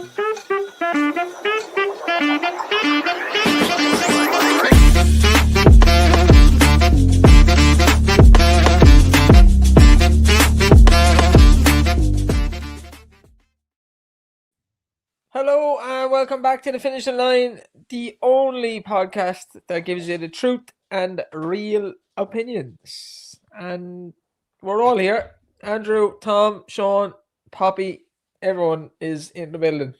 Hello and welcome back to The Finishing Line, the only podcast that gives you the truth and real opinions. And we're all here. Andrew, Tom, Sean, Poppy, everyone is in the building.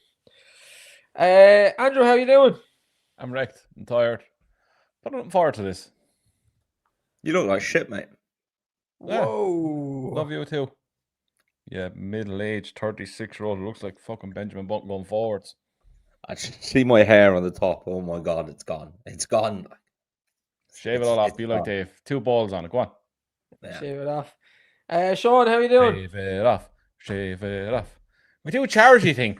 Andrew, how you doing? I'm wrecked. I'm tired. But I'm looking forward to this. You look like shit, mate. Whoa. Love you too. Yeah, middle-aged, 36-year-old who looks like fucking Benjamin Button going forwards. I just see my hair on the top. Oh my god, it's gone. It's gone. Shave it all off. Be like Dave. 2 balls on it. Go on. Yeah. Shave it off. Sean, how you doing? Shave it off. Shave it off. We do a charity thing.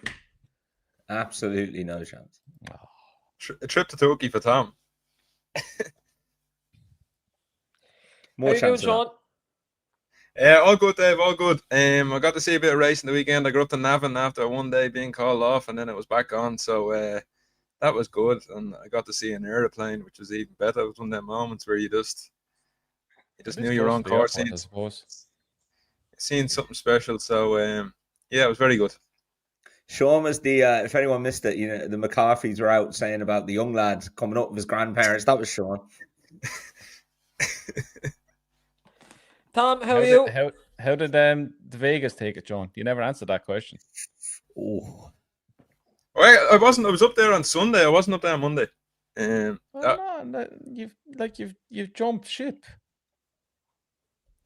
Absolutely no chance. A trip to Turkey for Tom. More how you doing, chance of that. Sean? All good, Dave. All good. I got to see a bit of racing the weekend. I got up to Navan after one day being called off, and then it was back on. So that was good, and I got to see an aeroplane, which was even better. It was one of them moments where you just knew your own course. I suppose. Seeing something special. So yeah, it was very good. Sean was the if anyone missed it, you know, the McCarthy's were out saying about the young lad coming up with his grandparents. That was Sean. Tom, how are you? How did the Vegas take it, John? You never answered that question. Oh, I wasn't. I was up there on Sunday. I wasn't up there on Monday. You've jumped ship.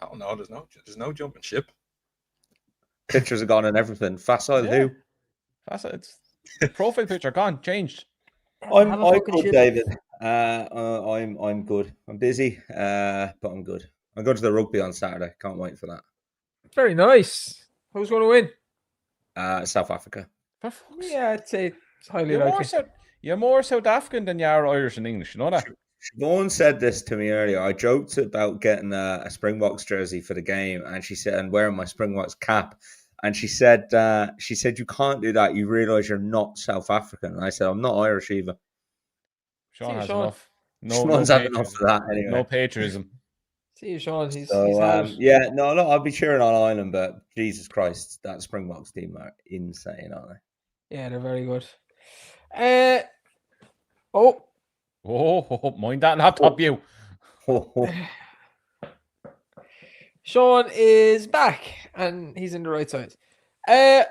Oh no, there's no jumping ship. pictures are gone and everything. Facile who? It's profile picture gone, changed. I'm Have a fucking good, ship. David. I'm good. I'm busy, but I'm good. I'm going to the rugby on Saturday. Can't wait for that. Very nice. Who's going to win? South Africa. For fuck's Yeah, I'd say it's highly You're likely. you're more South African than you are Irish and English. You know that? Siobhan said this to me earlier. I joked about getting a Springboks jersey for the game, and she said, and wearing my Springboks cap. And she said, you can't do that. You realise you're not South African. And I said, I'm not Irish either. Sean has Sean. enough. Sean's had enough of that anyway. No patriotism. See you, Sean. He's So, had it. yeah, no, I'll be cheering on Ireland, but Jesus Christ, that Springboks team are insane, aren't they? Yeah, they're very good. Mind that laptop, you. Sean is back and he's in the right side.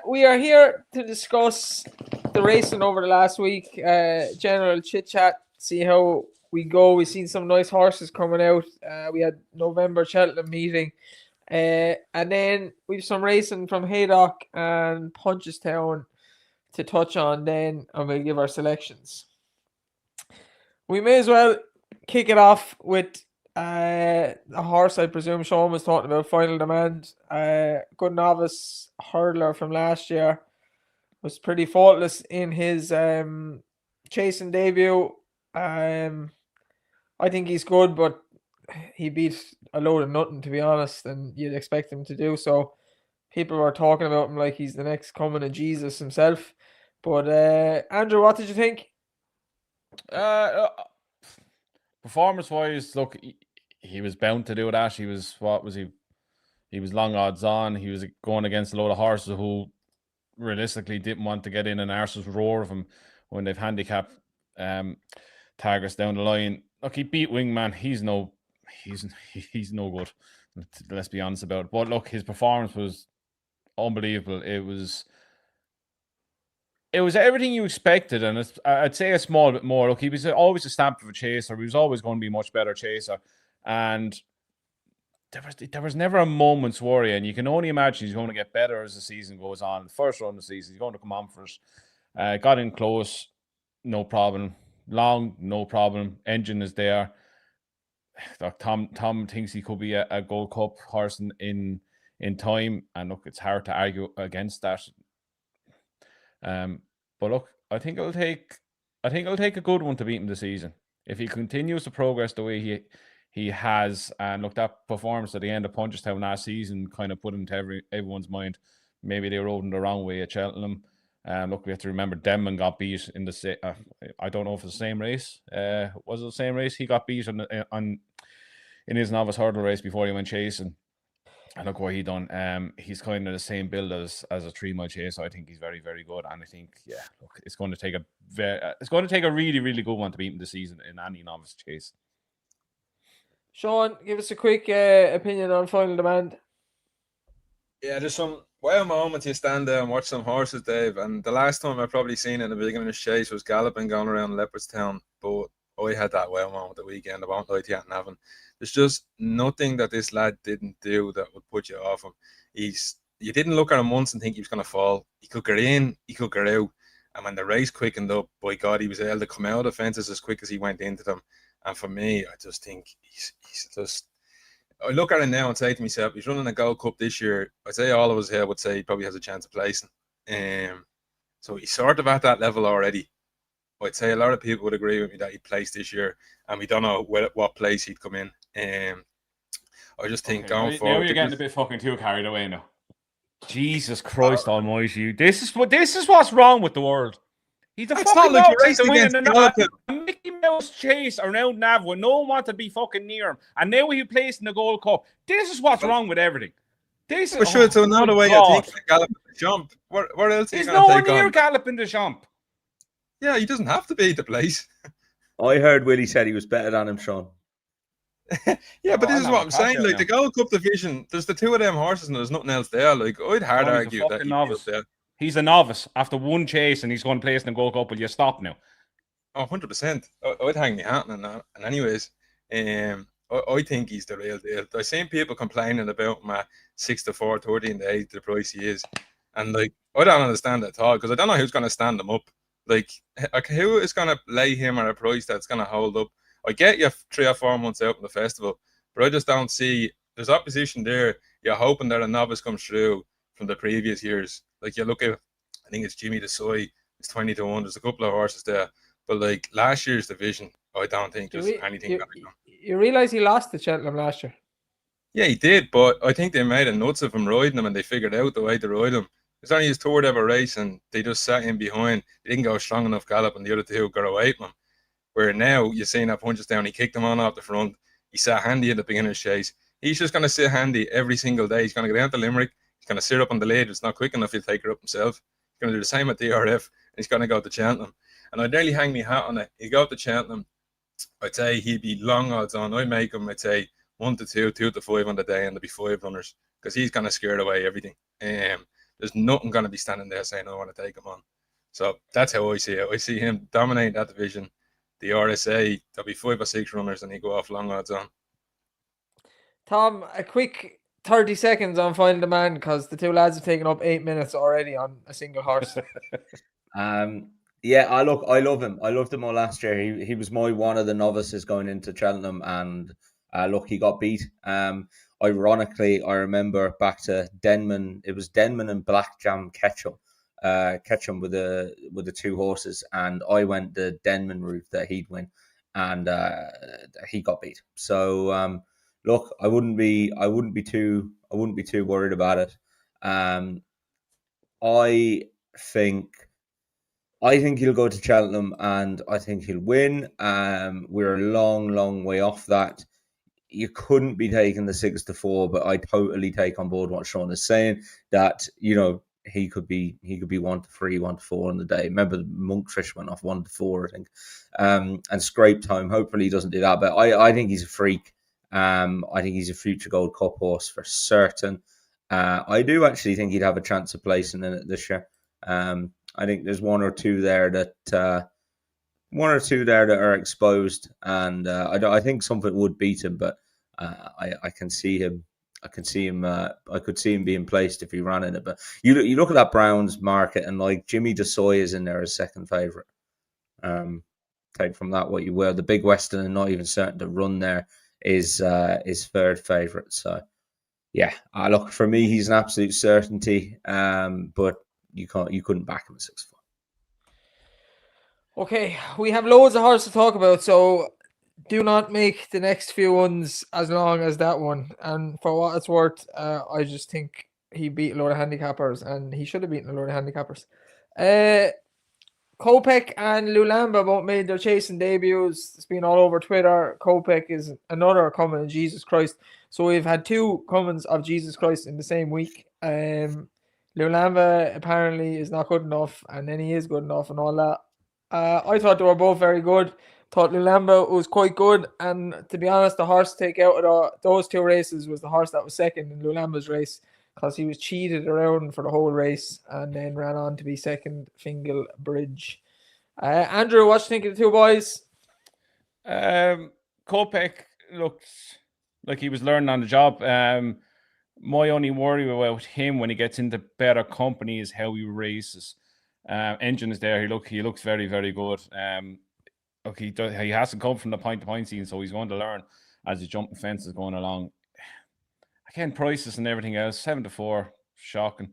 We are here to discuss the racing over the last week. General chit chat, see how we go. We've seen some nice horses coming out. We had November Cheltenham meeting. And then we've some racing from Haydock and Punchestown to touch on then, and we'll give our selections. We may as well kick it off with a horse I presume Sean was talking about, Final Demand. Good novice hurdler from last year. Was pretty faultless in his chasing debut. I think he's good, but he beat a load of nothing, to be honest, and you'd expect him to do so. People were talking about him like he's the next coming of Jesus himself. But Andrew, what did you think? Performance-wise, look, he was bound to do that. He was He was long odds on. He was going against a load of horses who realistically didn't want to get in an arse's roar of him when they've handicapped targets down the line. Look, he beat Wingman. He's no good. Let's be honest about it. But look, his performance was unbelievable. It was everything you expected, and I'd say a small bit more. Look, he was always a stamp of a chaser. He was always going to be a much better chaser, and there was never a moment's worry. And you can only imagine he's going to get better as the season goes on. The first run of the season, he's going to come on for it. Got in close, no problem. Long, no problem. Engine is there. Look, Tom thinks he could be a Gold Cup horse in time, and look, it's hard to argue against that. But look, I think it'll take a good one to beat him this season. If he continues to progress the way he has, and look, that performance at the end of Punchestown last season kind of put him to everyone's mind. Maybe they rode him the wrong way at Cheltenham. Look, we have to remember Denman got beat in the I don't know if it's the same race. Was it the same race? He got beat in his novice hurdle race before he went chasing. And look what he done. He's kind of the same build as a 3-mile chase. So I think he's very, very good. And I think, look, it's going to take a really, really good one to beat him this season in any novice chase. Sean, give us a quick opinion on Final Demand. Yeah, there's some wild moments you stand there and watch some horses, Dave. And the last time I probably seen it in the beginning of this chase was galloping going around Leopardstown. But I had that wild moment the weekend. I won't lie to you, Navan. There's just nothing that this lad didn't do that would put you off him. You didn't look at him once and think he was going to fall. He could get in, he could get out. And when the race quickened up, by God, he was able to come out of the fences as quick as he went into them. And for me, I just think he's just... I look at it now and say to myself, he's running a Gold Cup this year. I'd say all of us here would say he probably has a chance of placing. So he's sort of at that level already. I'd say a lot of people would agree with me that he placed this year, and we don't know what place he'd come in. I just think going forward... Now you're getting a bit fucking too carried away now. Jesus Christ almighty. This is what's wrong with the world. He's a fucking like dog racing to win against a Mickey Mouse chase around Nav when no one wanted to be fucking near him. And now he plays in the Gold Cup. This is what's wrong with everything. This is sure, so another way you take galloping the jump. Where else are you going to take on? He's nowhere near galloping the jump. Yeah, he doesn't have to be the place. I heard Willie said he was better than him, Sean. Yeah, but this is what I'm saying. Like the Gold Cup division, there's the two of them horses and there's nothing else there. Like I'd hard argue that novice. He's a novice after one chase and he's going to place in the Gold Cup. Will you stop now? Oh, 100%. I'd hang my hat on that. And anyways, I think he's the real deal. I've seen people complaining about him at 6 to 4:30 in the 8 the price he is. And like I don't understand that at all because I don't know who's going to stand him up. Like who is going to lay him at a price that's going to hold up? I get you 3 or 4 months out in the festival, but I just don't see there's opposition there. You're hoping that a novice comes through from the previous years. Like you look at, I think it's Jimmy DeSoy, it's 20 to 1. There's a couple of horses there, but like last year's division, I don't think there's anything going to go. You realise he lost to Cheltenham last year? Yeah, he did, but I think they made a nuts of him riding him, and they figured out the way to ride him. It's only his third ever race, and they just sat in behind. They didn't go strong enough gallop, and the other two got away from him. Where now you're seeing that punches down, he kicked him on off the front. He sat handy in the beginner's chase. He's just going to sit handy every single day. He's going to go down to Limerick. He's going to sit up on the lead. It's not quick enough. He'll take her up himself. He's going to do the same at DRF. And he's going to go to Cheltenham. And I'd nearly hang my hat on it. He'd go to Cheltenham. I'd say he'd be long odds on. I'd make him, I'd say 1 to 2, 2 to 5 on the day, and there'd be 5 runners because he's going to scare away everything. There's nothing going to be standing there saying, I want to take him on. So that's how I see it. I see him dominating that division. The RSA, there'll be 5 or 6 runners, and he go off long odds on. Tom, a quick 30 seconds on Final Demand because the two lads have taken up 8 minutes already on a single horse. Yeah, I love him. I loved him all last year. He was one of the novices going into Cheltenham, and look, he got beat. Ironically, I remember back to Denman. It was Denman and Black Jam Ketchum with the 2 horses, and I went the Denman route that he'd win, and he got beat. So look, I wouldn't be too worried about it. I think he'll go to Cheltenham, and I think he'll win. We're a long way off that. You couldn't be taking the 6 to 4, but I totally take on board what Sean is saying. That he could be 1 to 3, 1 to 4 on the day. Remember, Monkfish went off 1 to 4, I think, and Scrape Time. Hopefully, he doesn't do that. But I think he's a freak. I think he's a future Gold Cup horse for certain. I do actually think he'd have a chance of placing in it this year. I think there's one or two there that are exposed, and I think something would beat him, but I can see him. I could see him being placed if he ran in it. But you look at that Browns market, and like Jimmy DeSoy is in there as second favourite. Take from that what you will. The Big Western, and not even certain to run there, is third favourite. So yeah, look, for me, he's an absolute certainty. But you couldn't back him at 6 4. Okay, we have loads of horses to talk about, so do not make the next few ones as long as that one. And for what it's worth, I just think he beat a load of handicappers, and he should have beaten a load of handicappers. Kopek and Lulamba both made their chasing debuts. It's been all over Twitter. Kopek is another coming of Jesus Christ. So we've had two comings of Jesus Christ in the same week. Lulamba apparently is not good enough, and then he is good enough and all that. I thought they were both very good. Thought Lulamba was quite good, and to be honest, the horse to take out of those two races was the horse that was second in Lulamba's race, because he was cheated around for the whole race and then ran on to be second, Fingal Bridge. Andrew, what do you think of the two boys? Kopek looked like he was learning on the job. My only worry about him when he gets into better company is how he races. Engine is there. He looks very, very good. Look, he hasn't come from the point-to-point scene, so he's going to learn as he's jumping fences going along. Again, prices and everything else, 7-4, shocking.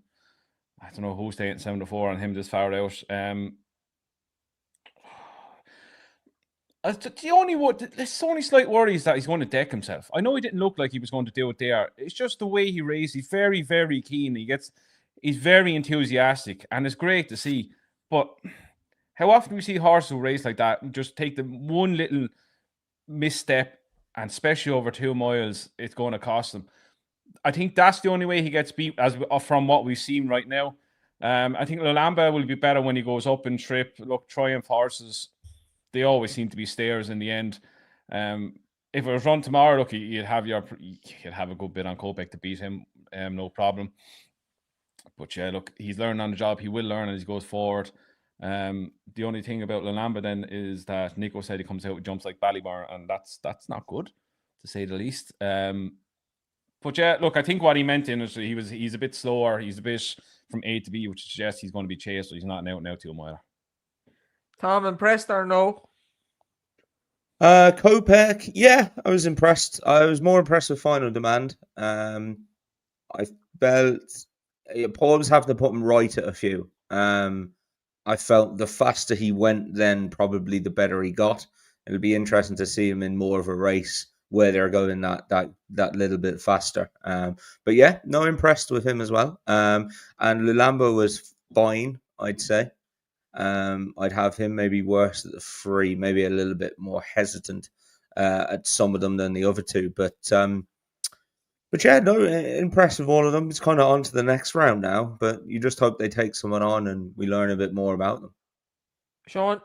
I don't know who's taking 7-4 on him this far out. The only slight worry is that he's going to deck himself. I know he didn't look like he was going to do it there. It's just the way he races. He's very, very keen. He's very enthusiastic, and it's great to see. But how often we see horses who race like that just take the one little misstep, and especially over 2 miles, it's going to cost them. I think that's the only way he gets beat, as from what we've seen right now. I think Lulamba will be better when he goes up in trip. Look, Triumph horses, they always seem to be stayers in the end. If it was run tomorrow, look, you'd have a good bit on Kopek to beat him, no problem. But yeah, look, he's learning on the job. He will learn as he goes forward. The only thing about Lulamba then is that Nico said he comes out with jumps like Ballyburn, and that's not good, to say the least. But yeah, look, I think what he meant in is he's a bit slower. He's a bit from A to B, which suggests he's going to be chased, so he's not an out and out 2 miler. Tom, impressed or no? Kopek, yeah, I was impressed. I was more impressed with Final Demand. I felt Paul was having to put him right at a few. I felt the faster he went, then probably the better he got. It'll be interesting to see him in more of a race where they're going that little bit faster. But yeah, no, impressed with him as well. And Lulamba was fine, I'd say. I'd have him maybe worse at the 3, maybe a little bit more hesitant at some of them than the other two. But yeah, no, impressed with all of them. It's kind of on to the next round now, but you just hope they take someone on and we learn a bit more about them. Sean?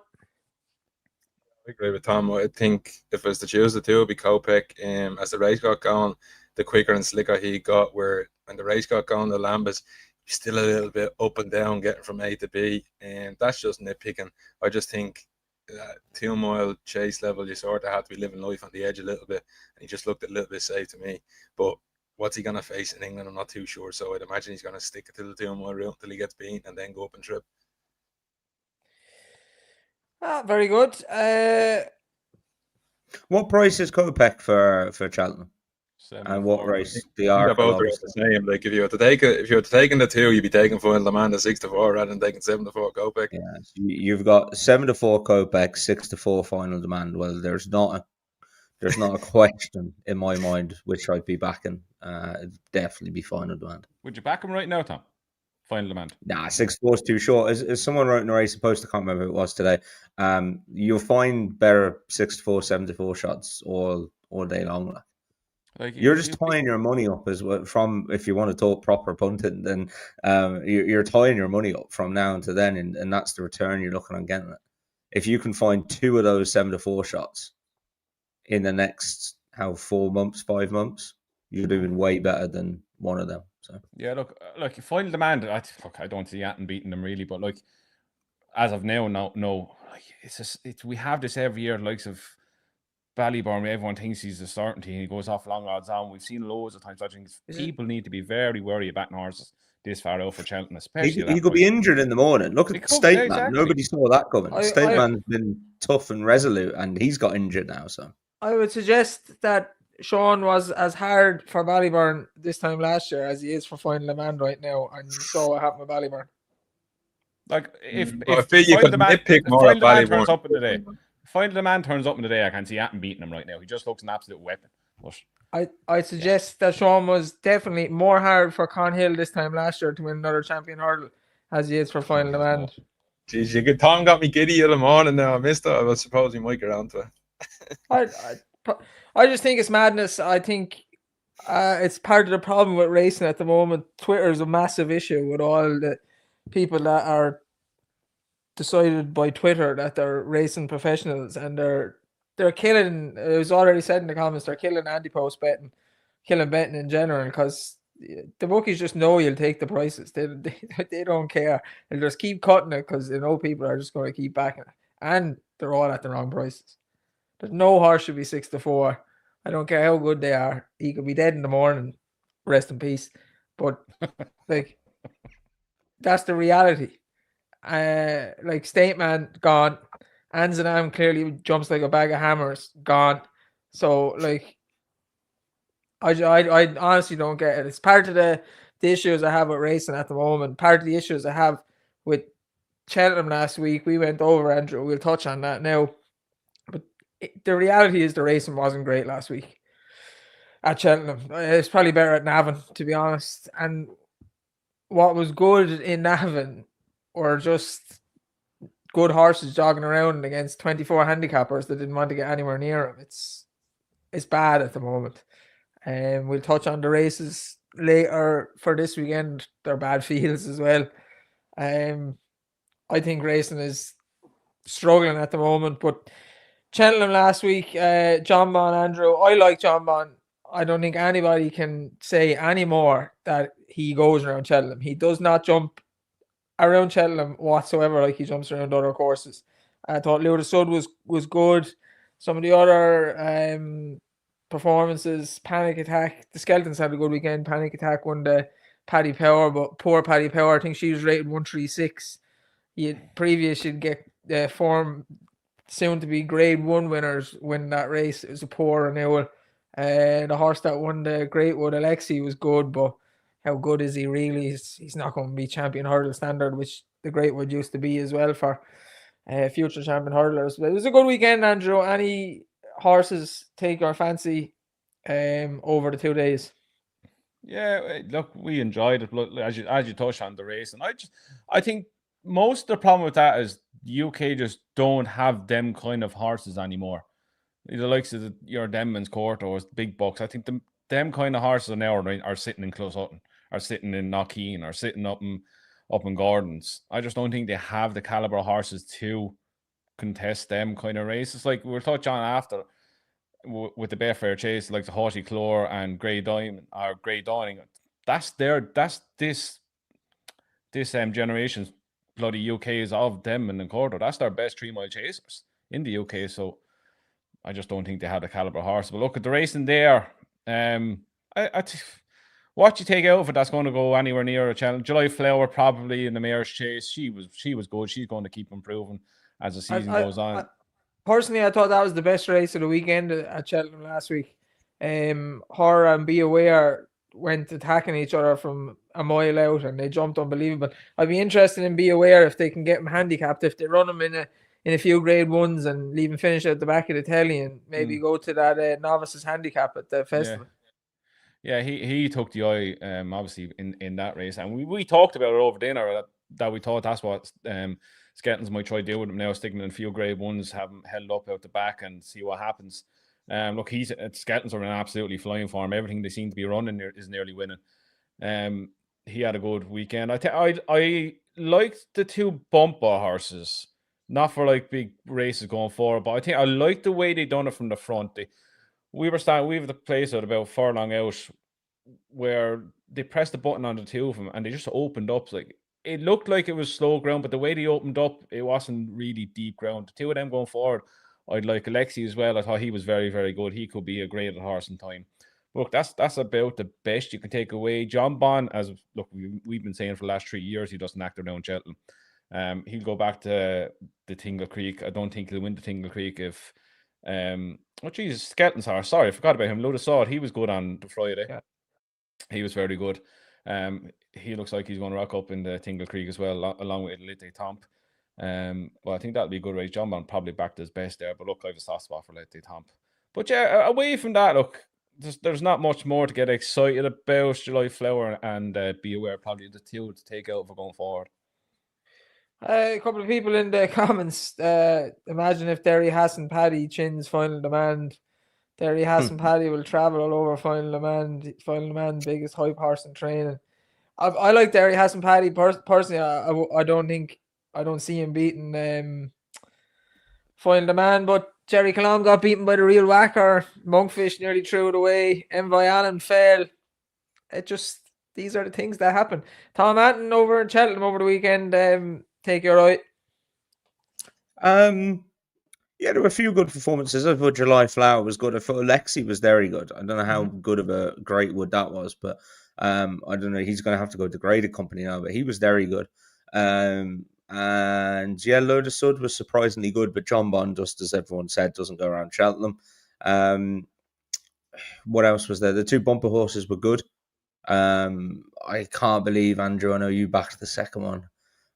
I agree with Tom. I think if I was to choose the two, it would be Kopek. As the race got going, the quicker and slicker he got, where when the race got going, the Lambas, he's still a little bit up and down getting from A to B, and that's just nitpicking. I just think that 2 mile chase level, you sort of have to be living life on the edge a little bit, and he just looked a little bit safe to me. But what's he going to face in England? I'm not too sure, so I'd imagine he's going to stick it to the 2 mile route until he gets beaten and then go up and trip. Very good. What price is Kopek for Cheltenham? 7 And what four. race? The They're Arkle, both obviously. the same. Like if you were to take the 2, you'd be taking Final Demand at 6-4 rather than taking 7-4 Kopek. Yeah, you've got 7-4 Kopek, 6-4 Final Demand. Well, there's not a question in my mind which I'd be backing. It'd definitely be Final Demand. Would you back him right now, Tom? Final Demand. Nah, 6-4 is too short. As someone wrote in a race post, I can't remember who it was today. You'll find better 6-4, 7-4 shots all day long. Like, You're just tying your money up as well from, if you want to talk proper punting, then you're tying your money up from now until then, and that's the return you're looking on getting it. If you can find 2 of those 7-4 shots in the next 4 months, 5 months, you're doing way better than one of them. So yeah, look, Final Demand. I don't see Atten beating them really, but like as of now, no, like we have this every year, likes of Ballyburn, where everyone thinks he's a certainty and he goes off long odds on. We've seen loads of times. I think people need to be very wary about horses this far out for Cheltenham, especially. He could be injured in the morning. Look at State Man. Exactly. Nobody saw that coming. State Man's been tough and resolute, and he's got injured now. So I would suggest that Sean was as hard for Ballyburn this time last year as he is for Final Demand right now, and you saw what happened with Ballyburn. Like if Final Demand turns up in the day. Final Demand turns up in the day, I can see Atten beating him right now. He just looks an absolute weapon. But I suggest that Sean was definitely more hard for Con Hill this time last year to win another champion hurdle as he is for final demand. Jeez, Tom got me giddy in the morning now. I missed it. I suppose he might get around to it. I just think it's madness. I think it's part of the problem with racing at the moment. Twitter is a massive issue with all the people that are decided by Twitter that they're racing professionals, and they're killing. It was already said in the comments, they're killing anti-post betting, killing betting in general, because the bookies just know you'll take the prices. They don't care. They'll just keep cutting it because they know people are just going to keep backing it, and they're all at the wrong prices. There's no horse should be 6-4. I don't care how good they are. He could be dead in the morning. Rest in peace. But like, that's the reality. Like State Man gone. Anzanam clearly jumps like a bag of hammers, gone. So like, I honestly don't get it. It's part of the issues I have with racing at the moment. Part of the issues I have with Cheltenham last week. We went over, Andrew. We'll touch on that now. But the reality is the racing wasn't great last week at Cheltenham. It's probably better at Navan, to be honest. And what was good in Navan were just good horses jogging around against 24 handicappers that didn't want to get anywhere near him. It's bad at the moment. And we'll touch on the races later for this weekend. They're bad fields as well. I think racing is struggling at the moment, but Cheltenham last week, John Bon, Andrew. I like John Bon. I don't think anybody can say anymore that he goes around Cheltenham. He does not jump around Cheltenham whatsoever like he jumps around other courses. I thought Lure de Sud was good. Some of the other performances, Panic Attack, the Skeletons had a good weekend. Panic Attack won the Paddy Power, but poor Paddy Power, I think she was rated 136. You'd get form soon to be grade 1 winners win that race. It was a poor renewal. The horse that won the Greatwood, Alexi, was good, but how good is he really? He's not going to be champion hurdle standard, which the Greatwood used to be as well for future champion hurdlers. But it was a good weekend, Andrew. Any horses take our fancy over the 2 days? Yeah, look, we enjoyed it. Look, as you touched on the race, and I think most of the problem with that is UK just don't have them kind of horses anymore. The likes of your Denman's Court or Big Bucks. I think them kind of horses now are sitting in Close Hutton, are sitting in Knockeen, are sitting up in Gordon's. I just don't think they have the caliber of horses to contest them kind of races. Like we'll touch on after with the Betfair Chase, like the Haughty Clore and Grey Diamond or Grey Dawning. That's this generation's bloody UK's of them and Cordo. That's their best 3 mile chasers in the UK. So I just don't think they have the caliber horse. But look at the racing there. What you take out of it that's going to go anywhere near a challenge. July Flower probably in the Mayor's Chase. She was good. She's going to keep improving as the season goes on. Personally, I thought that was the best race of the weekend at Cheltenham last week. Her and Be Aware went attacking each other from a mile out, and they jumped unbelievable. I'd be interested in Be Aware if they can get him handicapped, if they run him in a few grade 1s and leave him finish at the back of the telly and maybe go to that novices handicap at the festival. Yeah, he took the eye, obviously in that race, and we talked about it over dinner that we thought that's what Skeletons might try to do with him now, sticking in a few grade 1s, have him held up out the back and see what happens. Look, Skeletons are in absolutely flying form. Everything they seem to be running is nearly winning. He had a good weekend. I liked the 2 bumper horses, not for like big races going forward, but I think I liked the way they done it from the front. We have the place at about furlong out where they pressed the button on the 2 of them and they just opened up. Like it looked like it was slow ground, but the way they opened up, it wasn't really deep ground. The 2 of them going forward, I'd like Alexi as well. I thought he was very, very good. He could be a great horse in time. Look, that's about the best you can take away. John Bon, we've been saying for the last 3 years, he doesn't act around Cheltenham. He'll go back to the Tingle Creek. I don't think he'll win the Tingle Creek if Skeletons horse. Sorry, I forgot about him. Lure de Sud, he was good on the Friday. Yeah. He was very good. He looks like he's going to rock up in the Tingle Creek as well, along with Lite Tomp. Well, I think that'll be a good race. John Bon probably backed his best there, but look, I have a soft spot for Lite Tomp. But yeah, away from that, look, there's not much more to get excited about. July Flower and Be Aware, probably the 2 to take out for going forward. A couple of people in the comments. Imagine if Derry Hassan Paddy chins Final Demand. Derry Hassan Paddy will travel all over Final Demand. Final Demand, biggest hype horse in training. I like Derry Hassan Paddy personally. I don't see him beating Final Demand, but Jerry Colomb got beaten by the real whacker. Monkfish nearly threw it away. Envoy Allen fell. These are the things that happen. Tom Anton over in Cheltenham over the weekend. Take your eye. Yeah, there were a few good performances. I thought July Flower was good. I thought Alexi was very good. I don't know how good of a great wood that was, but I don't know. He's going to have to go to graded company now, but he was very good. And yeah, Load of Sud was surprisingly good, but John Bond, just as everyone said, doesn't go around Cheltenham. What else was there? The two bumper horses were good. I can't believe, Andrew, I know you backed the second one.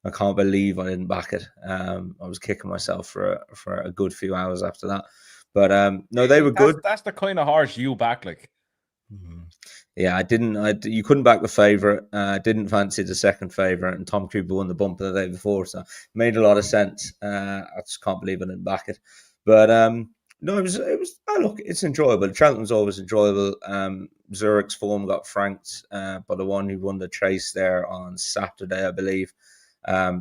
I can't believe I didn't back it. I was kicking myself for a good few hours after that. But no, they were good. That's the kind of horse you back, like. Yeah, I didn't. You couldn't back the favourite. Didn't fancy the second favourite, and Tom Cooper won the bumper the day before, so it made a lot of sense. I just can't believe I didn't back it. But no, it was. Look, it's enjoyable. Cheltenham's always enjoyable. Zurich's form got franked by the one who won the chase there on Saturday, I believe.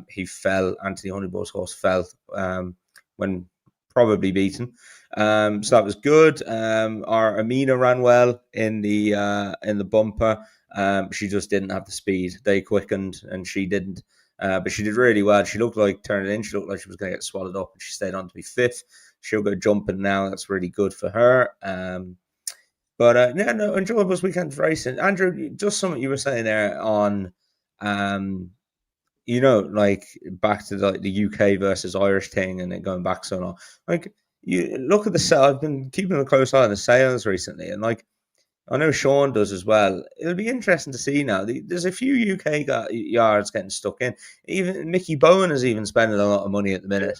He fell. Anthony Honeybour's horse fell when probably beaten. So that was good. Our Amina ran well in the bumper. She just didn't have the speed. They quickened and she didn't. But she did really well. She looked like turning in. She looked like she was going to get swallowed up, and she stayed on to be fifth. She'll go jumping now. That's really good for her. But yeah, no, enjoyable weekend racing. Andrew, just something you were saying there on, like back to the UK versus Irish thing, and then going back so long. Like, you look at the sale. I've been keeping a close eye on the sales recently, and like I know Sean does as well. It'll be interesting to see now. There's a few UK yards getting stuck in. Even Mickey Bowen is even spending a lot of money at the minute.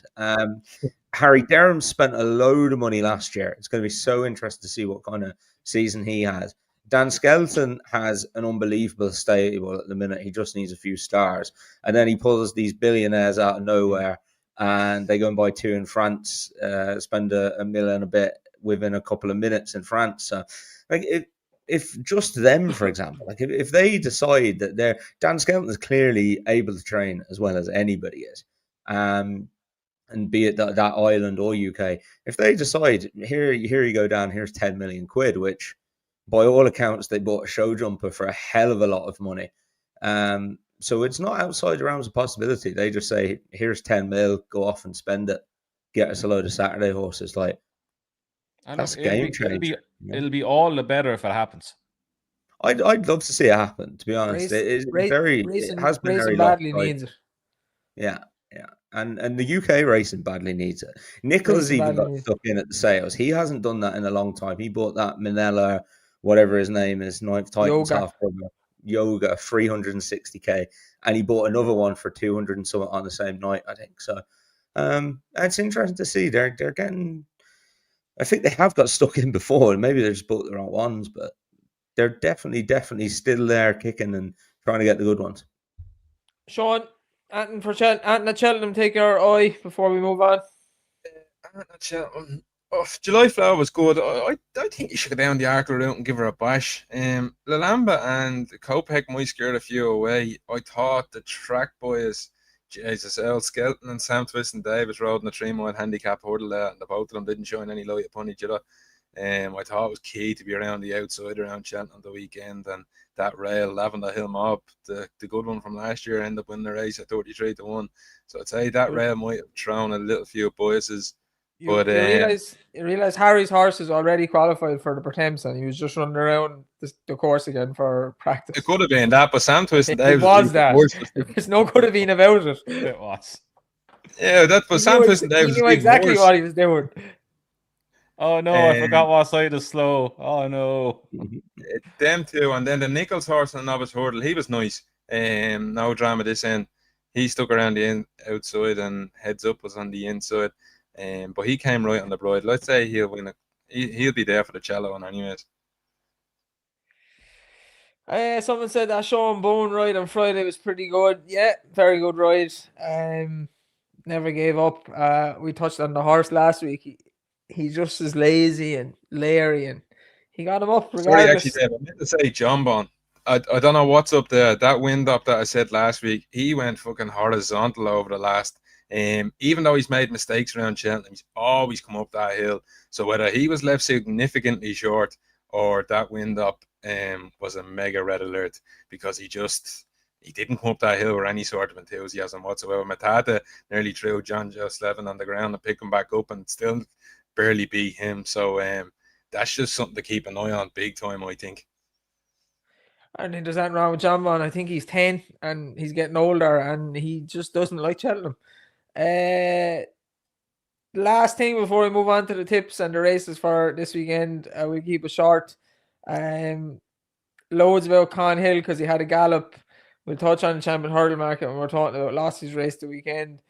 Harry Derham spent a load of money last year. It's going to be so interesting to see what kind of season he has. Dan Skelton has an unbelievable stable at the minute. He just needs a few stars. And then he pulls these billionaires out of nowhere, and they go and buy two in France, spend a million and a bit within a couple of minutes in France. So, like, if just them, for example, like if they decide that Dan Skelton is clearly able to train as well as anybody is, and be it that island or UK, if they decide here you go, Dan, here's 10 million quid, which by all accounts they bought a show jumper for a hell of a lot of money. So it's not outside the realms of possibility. They just say, here's 10 mil, go off and spend it, get us a load of Saturday horses. Like, that's a game changer. It'll be all the better if it happens. I'd love to see it happen, to be honest. It has been very badly needs it. Yeah. And the UK racing badly needs it. Nicholas even got stuck in at the sales. He hasn't done that in a long time. He bought that Manila, whatever his name is, Ninth Titans half brother, Yoga, 360k, and he bought another one for 200 and something on the same night, I think. So it's interesting to see. They're getting. I think they have got stuck in before, and maybe they just bought the wrong ones, but they're definitely still there kicking and trying to get the good ones. Sean, Anton at Cheltenham, take your eye before we move on. At Cheltenham. July Flower was good. I think you should go down the Arkle route and give her a bash. Lalamba and Copenhagen might scare a few away. I thought the track boys, Jesus, El Skelton and Sam Twist and Davis rode in a 3-mile handicap hurdle there, and the both of them didn't shine any light upon each other. I thought it was key to be around the outside around Cheltenham on the weekend, and that rail, Lavender Hill Mob, the good one from last year, ended up winning the race at 33-1. So I'd say that rail might have thrown a little few biases. You realize Harry's horse is already qualified for the Pertemps, and he was just running around the course again for practice. It could have been that, but Sam Twist and Davis was that. There's no could have been about it. It was. Yeah, that was Sam Twist and Davis. He knew exactly what he was doing. Oh no, I forgot what side is slow. Oh no. Them two, and then the Nichols horse and Novice Hurdle, he was nice. No drama this end. He stuck around the outside, and Heads Up was on the inside. But he came right on the bride. Let's say he'll win it. He'll be there for the cello one anyways. Someone said that Sean Bone ride on Friday was pretty good. Yeah, very good ride. Never gave up. We touched on the horse last week. He's just as lazy and leery, and he got him up Sorry, regardless. actually, Dave, I meant to say John Bon. I don't know what's up there. That wind up that I said last week, he went fucking horizontal over the last. Even though he's made mistakes around Cheltenham, he's always come up that hill. So whether he was left significantly short or that wind up was a mega red alert, because he didn't come up that hill with any sort of enthusiasm whatsoever. Matata nearly threw John Just Levin on the ground and picked him back up and still barely beat him. So that's just something to keep an eye on big time, I think. I think there's nothing wrong with John Bond. I think he's 10 and he's getting older and he just doesn't like Cheltenham. Last thing before we move on to the tips and the races for this weekend, we'll keep it short. Loads about Con Hill because he had a gallop. We'll touch on the Champion Hurdle market when we're talking about Lossie's race the weekend.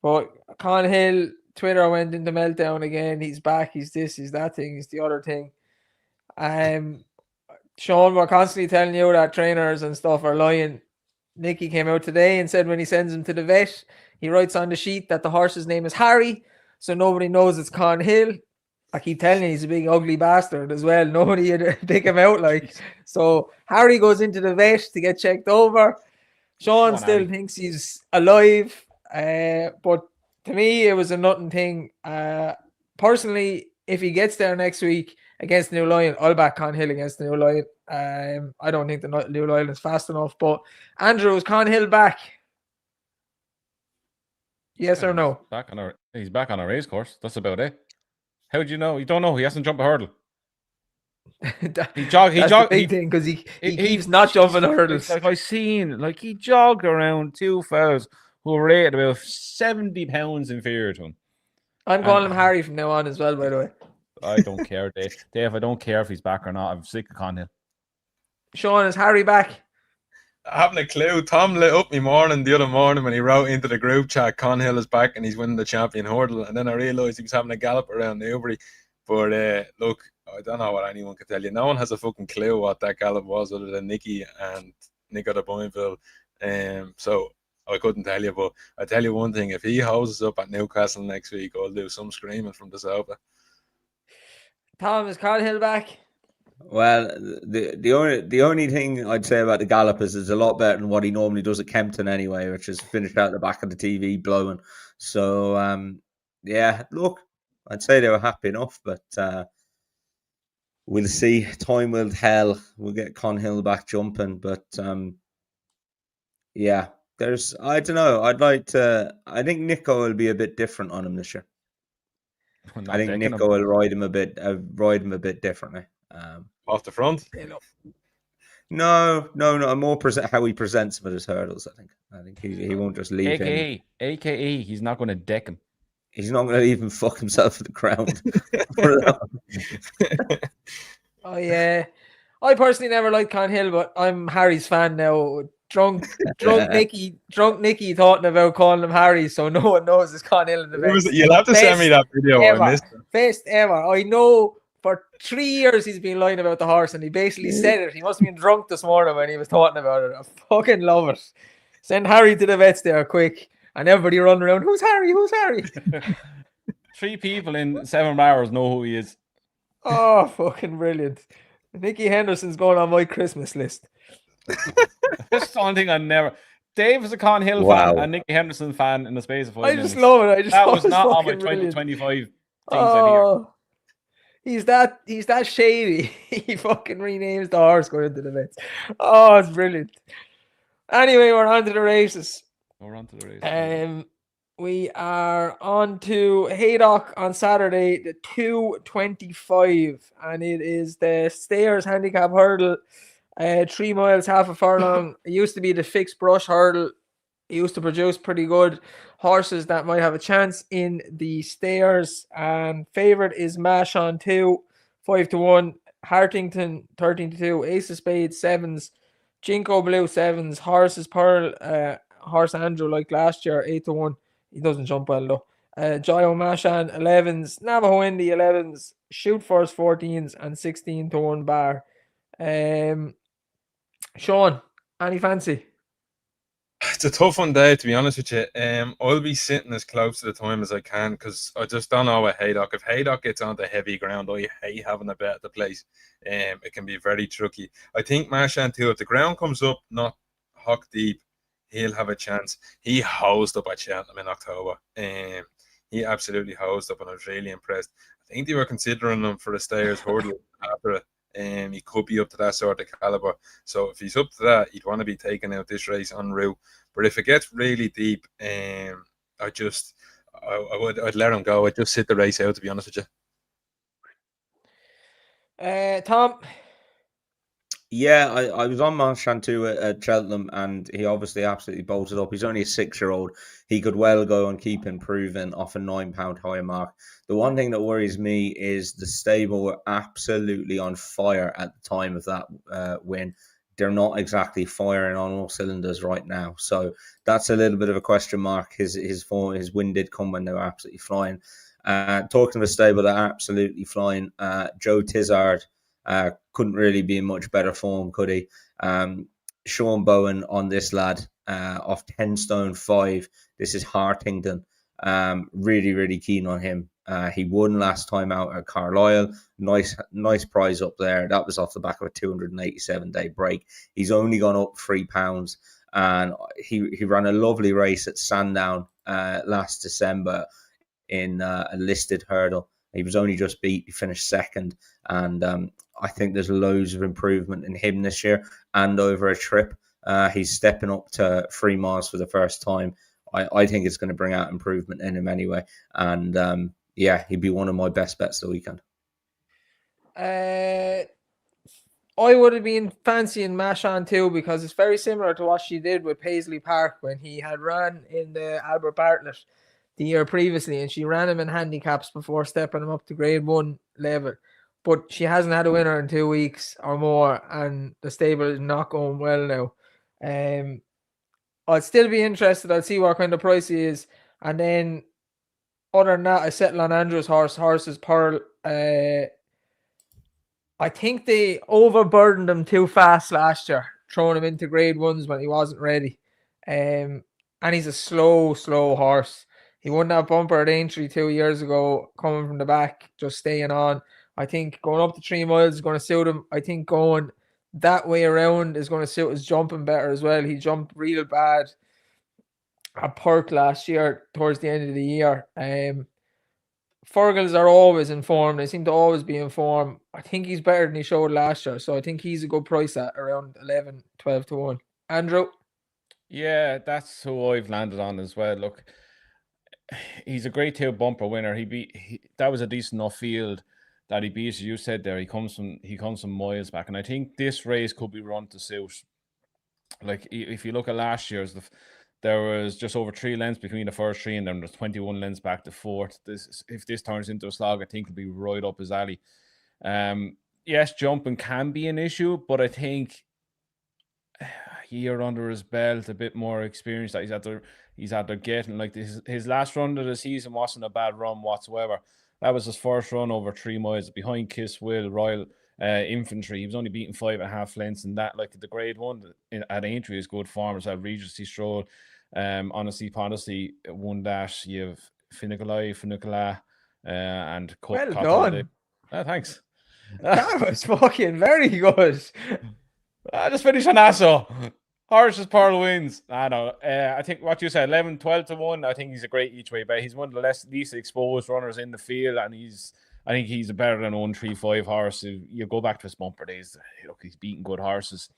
But Con Hill, Twitter went into meltdown again. He's back. He's this. He's that thing. He's the other thing. Sean, we're constantly telling you that trainers and stuff are lying. Nicky came out today and said when he sends him to the vet, he writes on the sheet that the horse's name is Harry, so nobody knows it's Con Hill. I keep telling you, he's a big ugly bastard as well. Nobody would pick him out like. So Harry goes into the vet to get checked over. Sean still Harry thinks he's alive, but to me, it was a nothing thing. Personally, if he gets there next week against New Lion, I'll back Con Hill against New Lion. I don't think the New Lion is fast enough. But Andrew, is Con Hill back? Yes or no? He's back on a race course. That's about it. How do you know? You don't know. He hasn't jumped a hurdle. He jogged. That's the big thing because he keeps not jumping the hurdles. Like I seen, like he jogged around two fellas who were rated about 70 pounds inferior to him. I'm calling him Harry from now on as well, by the way. I don't care, Dave. I don't care if he's back or not. I'm sick of Con Hill. Sean, is Harry back? I haven't a clue. Tom lit up me morning the other morning when he wrote into the group chat, Con Hill is back and he's winning the Champion Hurdle. And then I realised he was having a gallop around Newbury. But look, I don't know what anyone can tell you. No one has a fucking clue what that gallop was other than Nicky and Nico de Boinville. So I couldn't tell you. But I tell you one thing, if he hoses up at Newcastle next week, I'll do some screaming from the sofa. Tom, is Con Hill back? Well, the only thing I'd say about the gallop is it's a lot better than what he normally does at Kempton anyway, which is finished out the back of the TV blowing. So yeah, look, I'd say they were happy enough, but we'll see. Time will tell. We'll get Con Hill back jumping, but yeah, I don't know. I think Nico will be a bit different on him this year. I think Nico will ride him a bit differently. Off the front? No. More how he presents him at his hurdles. I think he won't just leave him. AKA, he's not going to deck him. He's not going to even fuck himself at the ground. Oh yeah, I personally never liked Con Hill, but I'm Harry's fan now. Drunk Nicky talking about calling him Harry, so no one knows it's Con Hill in the best. You'll have to send me that video. I missed it. Best ever. I know for 3 years he's been lying about the horse, and he basically said it. He must have been drunk this morning when he was talking about it. I fucking love it. Send Harry to the vets there quick, and everybody run around. Who's Harry? 3 people in 7 hours know who he is. Oh, fucking brilliant. Nicky Henderson's going on my Christmas list. That's the only thing I never. Dave is a Con Hill fan and Nicky Henderson fan in the space of 5 minutes. I just love it. That was not on my 2025 things I hear. He's that shady. He fucking renames the horse going into the vets. Oh, it's brilliant. Anyway, we're on to the races. We are on to Haydock on Saturday, the 2:25, and it is the Stayers Handicap Hurdle. 3 miles, half a furlong. It used to be the fixed brush hurdle. It used to produce pretty good horses that might have a chance in the Stayers. And favorite is Mash on 2, 5-1. Hartington 13-2. Ace of Spades 7s. Jinko Blue 7s. Horses Pearl. Horse Andrew like last year 8-1. He doesn't jump well though. Joyo Mashan 11s. Navajo Indy 11s. Shoot First 14s and 16-1 bar. Sean, any fancy? It's a tough one day, to be honest with you. I'll be sitting as close to the time as I can because I just don't know with Haydock. If Haydock gets onto heavy ground, I hate having a bet at the place. It can be very tricky. I think Marshan too, if the ground comes up not hock deep, he'll have a chance. He hosed up at Cheltenham in October. He absolutely hosed up, and I was really impressed. I think they were considering him for a Stayers Hurdle after it. He could be up to that sort of caliber. So if he's up to that, he'd want to be taking out this race en route. But if it gets really deep, I'd let him go. I'd just sit the race out, to be honest with you. Tom? Yeah, I was on Marchand too at Cheltenham, and he obviously absolutely bolted up. He's only a 6-year-old. He could well go and keep improving off a £9 higher mark. The one thing that worries me is the stable were absolutely on fire at the time of that win. They're not exactly firing on all cylinders right now, so that's a little bit of a question mark. His win did come when they were absolutely flying. Talking of a stable that are absolutely flying, Joe Tizard. Couldn't really be in much better form, could he? Sean Bowen on this lad off 10 stone 5. This is Hartington. Really, really keen on him. He won last time out at Carlisle. Nice prize up there. That was off the back of a 287-day break. He's only gone up £3, and he ran a lovely race at Sandown last December in a listed hurdle. He was only just beat. He finished second, and I think there's loads of improvement in him this year and over a trip. He's stepping up to 3 miles for the first time. I think it's going to bring out improvement in him anyway. And he'd be one of my best bets the weekend. I would have been fancying Mashon too, because it's very similar to what she did with Paisley Park when he had run in the Albert Bartlett the year previously, and she ran him in handicaps before stepping him up to grade 1 level. But she hasn't had a winner in 2 weeks or more, and the stable is not going well now. I'd still be interested. I'll see what kind of price he is. And then, other than that, I settle on Andrew's horse's Pearl. I think they overburdened him too fast last year, throwing him into grade 1s when he wasn't ready. And he's a slow horse. He won that bumper at Aintree 2 years ago, coming from the back, just staying on. I think going up to 3 miles is going to suit him. I think going that way around is going to suit his jumping better as well. He jumped real bad at Perk last year towards the end of the year. Fergals are always in form. They seem to always be in form. I think he's better than he showed last year, so I think he's a good price at around 11, 12 to 1. Andrew? Yeah, that's who I've landed on as well. Look, he's a great tail bumper winner. That was a decent enough field that he beat. As you said there, he comes from miles back, and I think this race could be run to suit. Like if you look at last year's, there was just over 3 lengths between the first 3, and then there's 21 lengths back to 4th. If this turns into a slog, I think it'll be right up his alley. Yes, jumping can be an issue, but I think a year under his belt, a bit more experience that he's had to get, and like his last run of the season wasn't a bad run whatsoever. That was his first run over 3 miles behind Kiss Will, Royal Infantry. He was only beating 5.5 lengths, and that, like the grade 1 at Aintree, is good form. As at Regency Stroll, honestly, one dash. You have Finicula, and well done. Thanks. That was fucking very good. I just finished on that, so Horse's Pearl wins. I know. I think what you said, 11, 12 to 1. I think he's a great each way bet. He's one of the least exposed runners in the field, and I think he's a better than 135 horse. You go back to his bumper days. Look, he's beating good horses.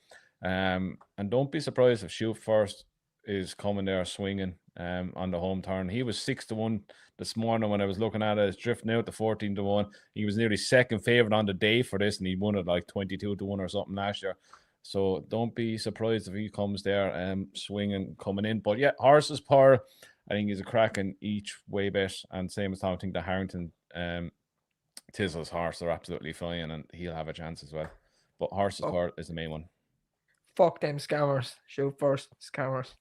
And don't be surprised if Shoot First is coming there swinging on the home turn. He was 6 to 1 this morning when I was looking at it. It's drifting out to 14 to 1. He was nearly second favorite on the day for this, and he won it like 22 to 1 or something last year. So don't be surprised if he comes there swinging, coming in. But yeah, Horse's Pearl, I think he's a cracking each way bet. And same as Tom, I think the Harrington Tizzle's horse are absolutely flying, and he'll have a chance as well. But Horse's Pearl is the main one. Fuck them scammers. Shoot first, scammers.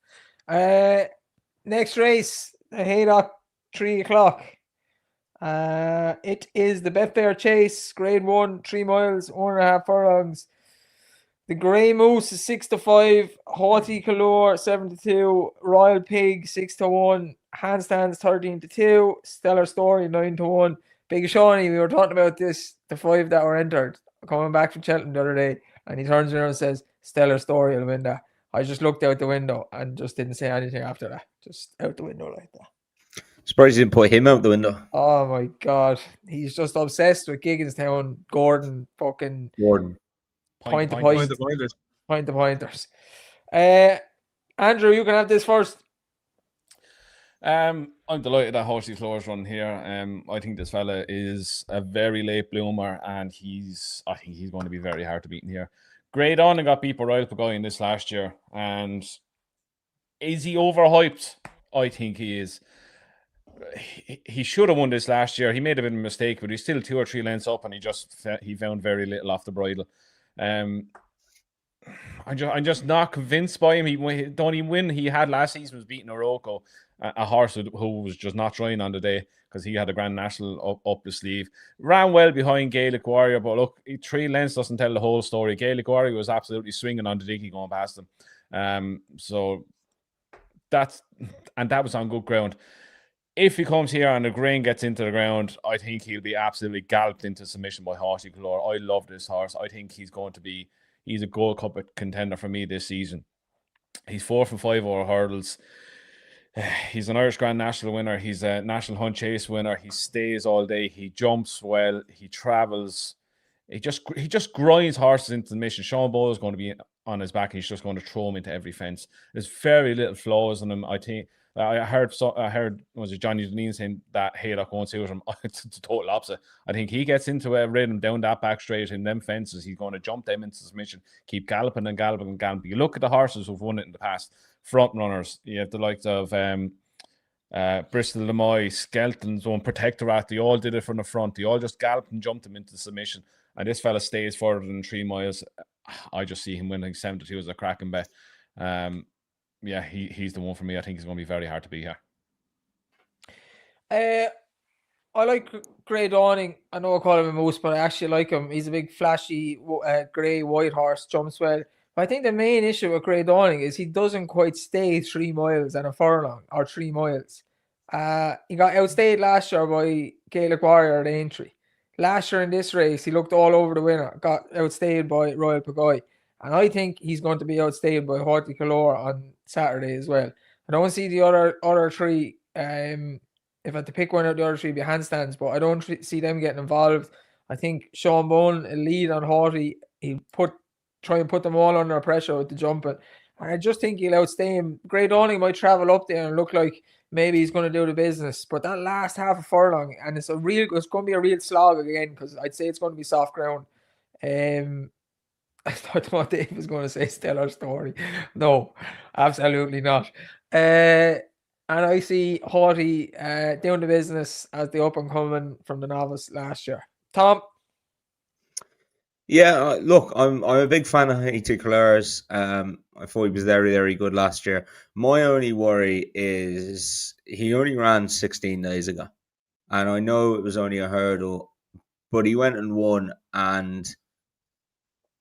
Next race, the Haydock, 3 o'clock. It is the Betfair Chase, grade 1, 3 miles, 1.5 furlongs. The Grey Moose is 6-5. Haughty Colour 7-2. Royal Pig 6-1. Handstands 13-2. Stellar Story 9-1. Big Shawnee, we were talking about this, the 5 that were entered coming back from Cheltenham the other day, and he turns around and says, Stellar Story will win that. I just looked out the window and just didn't say anything after that. Just out the window like that. Surprised you didn't put him out the window. Oh my God. He's just obsessed with Gigginstown, Gordon, fucking Warden. point to Point. pointers. Andrew, you can have this first. I'm delighted that Horsey Clore's run here. I think this fella is a very late bloomer, and I think he's going to be very hard to beat in here. Grade on and got beat by Royal Pagoi in this last year, and is he overhyped? I think he is. He should have won this last year. He made a bit of a mistake, but he's still 2 or 3 lengths up, and he found very little off the bridle. I'm just not convinced by him. The only win he had last season was beating Oroco, a horse who was just not trying on the day because he had a Grand National up the sleeve. Ran well behind Gaelic Warrior, but look, 3 lengths doesn't tell the whole story. Gaelic Warrior was absolutely swinging on the dicky going past him. So that was on good ground. If he comes here and the grain gets into the ground, I think he'll be absolutely galloped into submission by Horsey Colour. I love this horse. I think he's a Gold Cup contender for me this season. He's 4 from 5 over hurdles. He's an Irish Grand National winner. He's a National Hunt Chase winner. He stays all day. He jumps well. He travels. He just grinds horses into the mission. Sean Bowe is going to be on his back. He's just going to throw him into every fence. There's very little flaws in him. I think I heard was it Johnny Deneen saying that Haydock won't suit him. It's the total opposite. I think he gets into a rhythm down that back straight in them fences. He's going to jump them into submission, keep galloping and galloping and galloping. You look at the horses who've won it in the past, front runners. You have the likes of Bristol Lemoy, Skelton Zone, Protectorat. They all did it from the front. They all just galloped and jumped him into submission. And this fella stays further than 3 miles. I just see him winning 7-2 as a cracking bet. Yeah, he's the one for me. I think he's going to be very hard to beat here. I like Grey Dawning. I know I call him a moose, but I actually like him. He's a big, flashy, grey, white horse, jumps well. But I think the main issue with Grey Dawning is he doesn't quite stay 3 miles and a furlong or 3 miles. He got outstayed last year by Gaelic Warrior at Aintree. Last year in this race, he looked all over the winner, got outstayed by Royal Pagoi. And I think he's going to be outstayed by Haughty Colour on Saturday as well. I don't see the other 3. If I had to pick one out of the other 3, be handstands, but I don't see them getting involved. I think Sean Bone will lead on Haughty. He'll try and put them all under pressure with the jumping. And I just think he'll outstay him. Grey Dawning might travel up there and look like maybe he's going to do the business. But that last half a furlong, and it's going to be a real slog again, because I'd say it's going to be soft ground. I thought Dave was going to say Stellar Story. No, absolutely not. And I see Haughty doing the business as the up and coming from the novice last year. Tom? Yeah, look, I'm a big fan of Haughty Colour's. I thought he was very, very good last year. My only worry is he only ran 16 days ago. And I know it was only a hurdle, but he went and won, and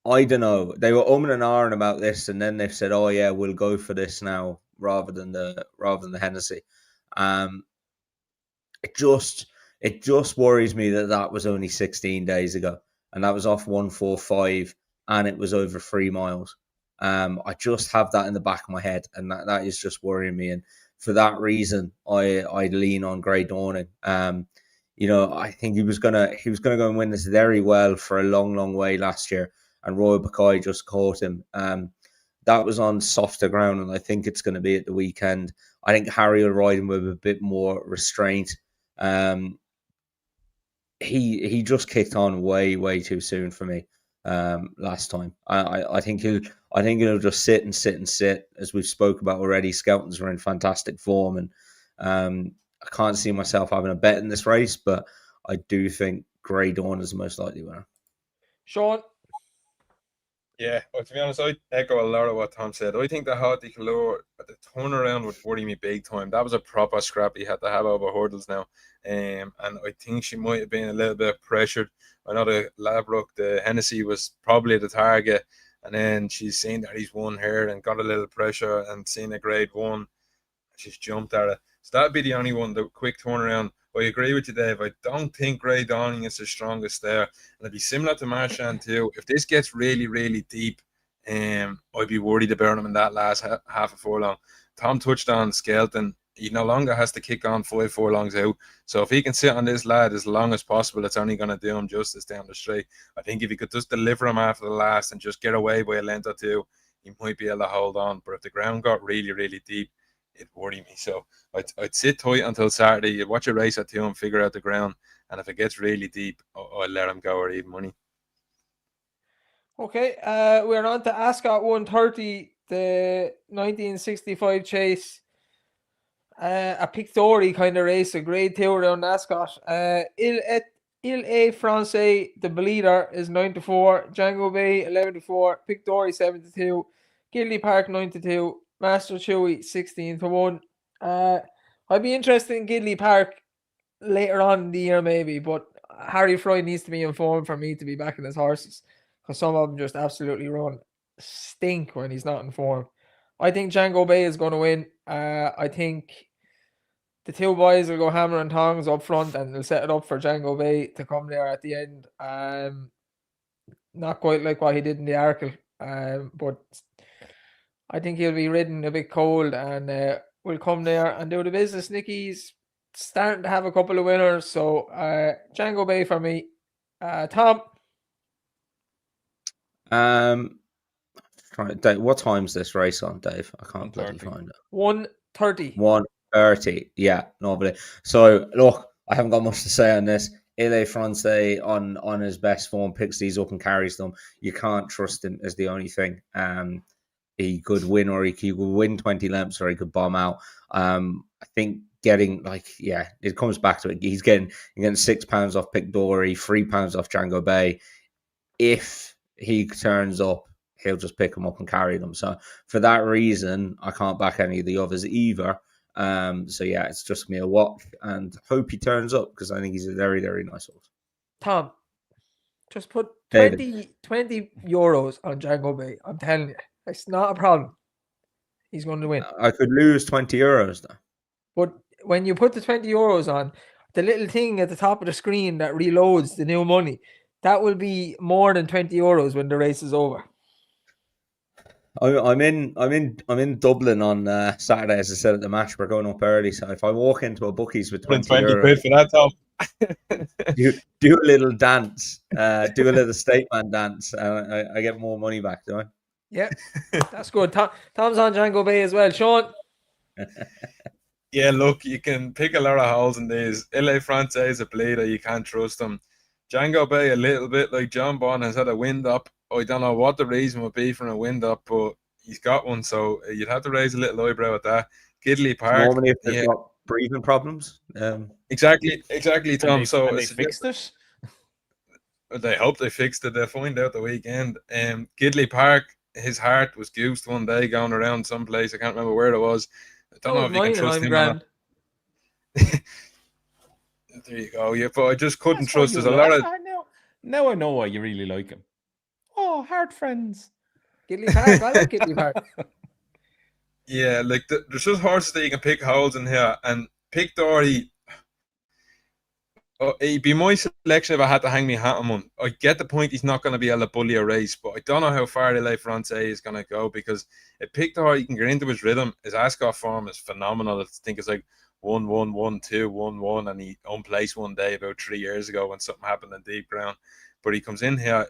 I don't know. They were and ahhing about this, and then they've said, "Oh yeah, we'll go for this now," rather than the Hennessy. It just worries me that was only 16 days ago, and that was off 145, and it was over 3 miles. I just have that in the back of my head, and that is just worrying me. And for that reason, I'd lean on Grey Dawning. I think he was gonna go and win this very well for a long, long way last year. And Royal Pagoi just caught him. That was on softer ground, and I think it's going to be at the weekend. I think Harry will ride him with a bit more restraint. He just kicked on way, way too soon for me last time. I think he'll just sit, as we've spoke about already. Skeltons are in fantastic form, and I can't see myself having a bet in this race, but I do think Grey Dawn is the most likely winner. Sean? Yeah, well, to be honest, I echo a lot of what Tom said. I think the Haughty Colour, the turnaround would worry me big time. That was a proper scrap he had to have over hurdles now. And I think she might have been a little bit pressured. I know the Labrook, the Hennessy was probably the target. and then she's seen that he's won her and got a little pressure and seen a grade 1. She's jumped at it. So that'd be the only one, the quick turnaround. I agree with you, Dave. I don't think Grey Dawning is the strongest there. And it'd be similar to Marchand too. If this gets really, really deep, I'd be worried about him in that last half of furlong. Tom touched on Skelton. He no longer has to kick on 5 furlongs out. So if he can sit on this lad as long as possible, it's only going to do him justice down the straight. I think if he could just deliver him after the last and just get away by a length or two, he might be able to hold on. But if the ground got really, really deep, it'd worry me. So I'd sit tight until Saturday. You watch a race or two and figure out the ground. And if it gets really deep, I'll let him go or even money. Okay, we're on to Ascot 130, the 1965 Chase. A Pictori kind of race, a grade 2 around Ascot. Il A Francais, the bleeder, is 9-4. Django Bay 11-4. Pictori 7-2. Gidley Park 9-2. Master Chewy 16-1. I'd be interested in Gidley Park later on in the year maybe, but Harry Fry needs to be informed for me to be backing his horses, because some of them just absolutely stink when he's not in form. I think Django Bay is going to win. I think the two boys will go hammer and tongs up front and they'll set it up for Django Bay to come there at the end. Not quite like what he did in the Arkle, but I think he'll be ridden a bit cold and will come there and do the business. Nicky's starting to have a couple of winners, so Django Bay for me. Tom? Dave, what time's this race on, Dave? I can't bloody 1:30. find it. 1:30. 1:30. Yeah, nobody. So look, I haven't got much to say on this. Ile Francais on his best form picks these up and carries them. You can't trust him as the only thing. He could win, or he could win 20 lengths, or he could bomb out. I think getting it comes back to it. He's getting £6 off Pick Dory, £3 off Django Bay. If he turns up, he'll just pick them up and carry them. So for that reason, I can't back any of the others either. So yeah, it's just me a watch and hope he turns up, because I think he's a very, very nice horse. Tom, just put David. 20 euros on Django Bay. I'm telling you, it's not a problem. He's going to win. I could lose 20 euros though. But when you put the 20 euros on, the little thing at the top of the screen that reloads the new money, that will be more than 20 euros when the race is over. I'm in Dublin on Saturday, as I said at the match. We're going up early, so if I walk into a bookies with 20 euros, quid for that, Tom. do a little dance, do a little statement dance, and I get more money back, don't I? Yeah, that's good. Tom's on Django Bay as well. Sean? Yeah, look, you can pick a lot of holes in these. Ile Francais is a bleeder, you can't trust him. Django Bay, a little bit like John Bond, has had a wind up. I don't know what the reason would be for a wind up, but he's got one, so you'd have to raise a little eyebrow at that. Gidley Park. Normally, if they've got breathing problems. Exactly, Tom. And they fixed it? They hope they fixed it. They'll find out the weekend. Gidley Park, his heart was goosed one day going around someplace. I can't remember where it was. I don't know if you can trust him. There you go. Yeah, but I just couldn't trust. There's a lot of. Now I know why you really like him. Oh, hard friends. Gidley Park. I like Gidley Park. Yeah, like there's just horses that you can pick holes in here, and Pick Dory. It'd be my selection if I had to hang my hat on one. I get the point, he's not going to be able to bully a race, but I don't know how far Ile Francais is going to go, because if Pick Dory, you can get into his rhythm. His Ascot form is phenomenal. I think it's like 1-1, 1-2, 1-1, and he unplaced one day about 3 years ago when something happened in deep ground. But he comes in here,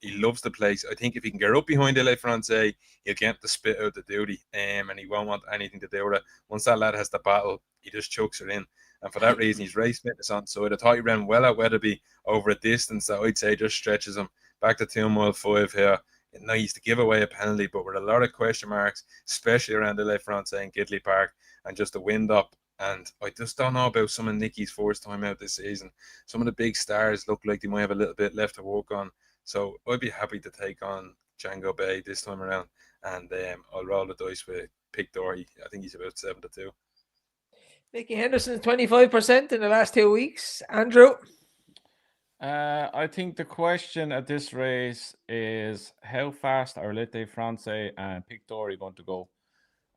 he loves the place. I think if he can get up behind Ile Francais, he'll get the spit out the duty, and he won't want anything to do with it. Once that lad has the battle, he just chucks it in. And for that reason, he's race fitness on side. I thought he ran well at Weatherby over a distance that I'd say just stretches him back to 2 mile 5 here. Now he used to give away a penalty, but with a lot of question marks, especially around Ile Francais and Gidley Park, and just the wind up. And I just don't know about some of Nicky's first time out this season. Some of the big stars look like they might have a little bit left to work on. So I'd be happy to take on Django Bay this time around. And I'll roll the dice with Pick Dory. I think he's about 7-2. Nicky Henderson's 25% in the last 2 weeks. Andrew? I think the question at this race is how fast are Lite France and Pictori going to go?